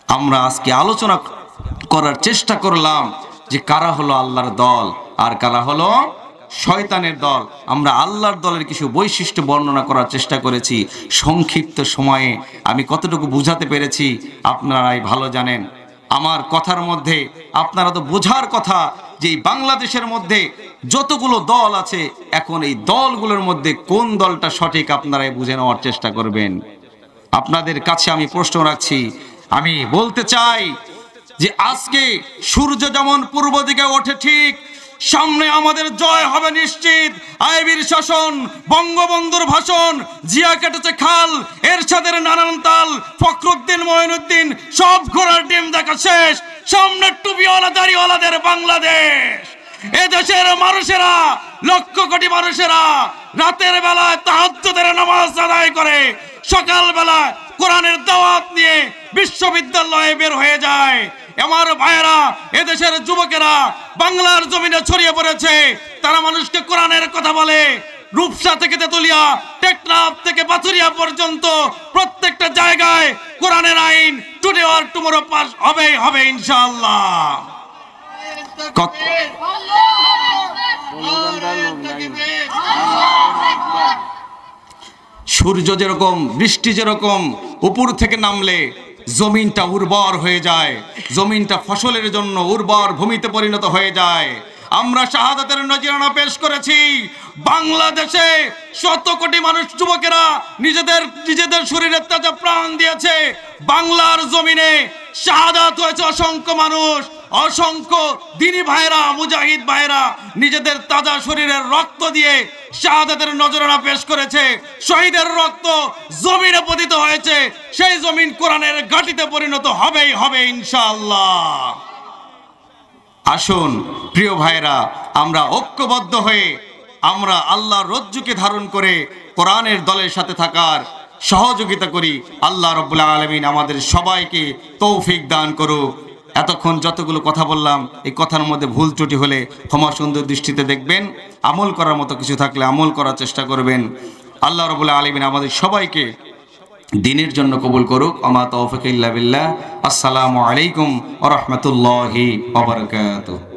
আমরা আজকে আলোচনা করার চেষ্টা করলাম যে কারা হলো আল্লাহর দল আর কারা হলো শয়তানের দল। আমরা আল্লাহর দলের কিছু বৈশিষ্ট্য বর্ণনা করার চেষ্টা করেছি। সংক্ষিপ্ত সময়ে আমি কতটুকু বুঝাতে পেরেছি আপনারাই ভালো জানেন। আমার কথার মধ্যে আপনারা তো বোঝার কথা যে বাংলাদেশের মধ্যে যতগুলো দল আছে, এখন এই দলগুলোর মধ্যে কোন দলটা সঠিক আপনারাই বুঝে নেওয়ার চেষ্টা করবেন। আপনাদের কাছে আমি প্রশ্ন রাখছি, আমি বলতে চাই যে আজকে সূর্য যেমন পূর্ব দিকে ওঠে ঠিক, সামনে আমাদের জয় হবে নিশ্চিত। আইবির শাসন, বঙ্গবন্ধুর ভাষণ, জিয়া কেটেছে খাল, এরশাদের নানান তাল, ফখরুদ্দিন মঈনুদ্দিন সব ঘোড়ার ডিম দেখা শেষ। সামনে টুপিওয়ালা দাড়িওয়ালাদের বাংলাদেশ। এদেশের মানুষেরা, লক্ষ কোটি মানুষেরা রাতের বেলায় তাহাজ্জুদের নামাজ আদায় করে, সকাল বেলায় কোরআনের দাওয়াত নিয়ে বিশ্ববিদ্যালয়ে বের হয়ে যায়। আমার ভাইয়েরা, এদেশের যুবকেরা বাংলার জমিনে ছড়িয়ে পড়েছে। তারা মানুষকে কোরআনের কথা বলে। রূপসা থেকে তেতুলিয়া, টেকনাফ থেকে পাথুরিয়া পর্যন্ত প্রত্যেকটা জায়গায় কোরআনের আইন টুডে অর টুমরো পাস হবে ইনশাআল্লাহ। সূর্য যেরকম, বৃষ্টি যেরকম উপর থেকে নামলে জমিনটা উর্বর হয়ে যায়, জমিনটা ফসলের জন্য উর্বর ভূমিতে পরিণত হয়ে যায়। আমরা শাহাদাতের নজিরানা পেশ করেছি। বাংলাদেশে শত কোটি মানুষ, যুবকেরা নিজেদের শরীরের তাজা প্রাণ দিয়েছে। বাংলার জমিনে শাহাদাত হয়েছে অসংখ্য মানুষ, অসংখ্য দিনী ভাইরা, মুজাহিদ ভাইরা নিজেদের তাজা শরীরের রক্ত দিয়ে শাহাদাতের নজরানা পেশ করেছে। শহীদের রক্ত জমিনে পতিত হয়েছে, সেই জমিন কোরআনের ঘাঁটিতে পরিণত হবে ইনশাআল্লাহ। আসুন প্রিয় ভাইরা, আমরা ঐক্যবদ্ধ হয়ে আমরা আল্লাহর রজ্জুকে ধারণ করে কোরআনের দলের সাথে থাকার সহযোগিতা করি। আল্লাহ রাব্বুল আলামিন আমাদের সবাইকে তৌফিক দান করুক। এতক্ষণ যতগুলো কথা বললাম, এই কথার মধ্যে ভুল ত্রুটি হলে ক্ষমা সুন্দর দৃষ্টিতে দেখবেন। আমল করার মতো কিছু থাকলে আমল করার চেষ্টা করবেন। আল্লাহ রাব্বুল আলামিন আমাদের সবাইকে দিনের জন্য কবুল করুক। আমা তৌফিক ইল্লা বিল্লাহ। আসসালামু আলাইকুম ওয়া রাহমাতুল্লাহি ওয়া বারাকাতুহু।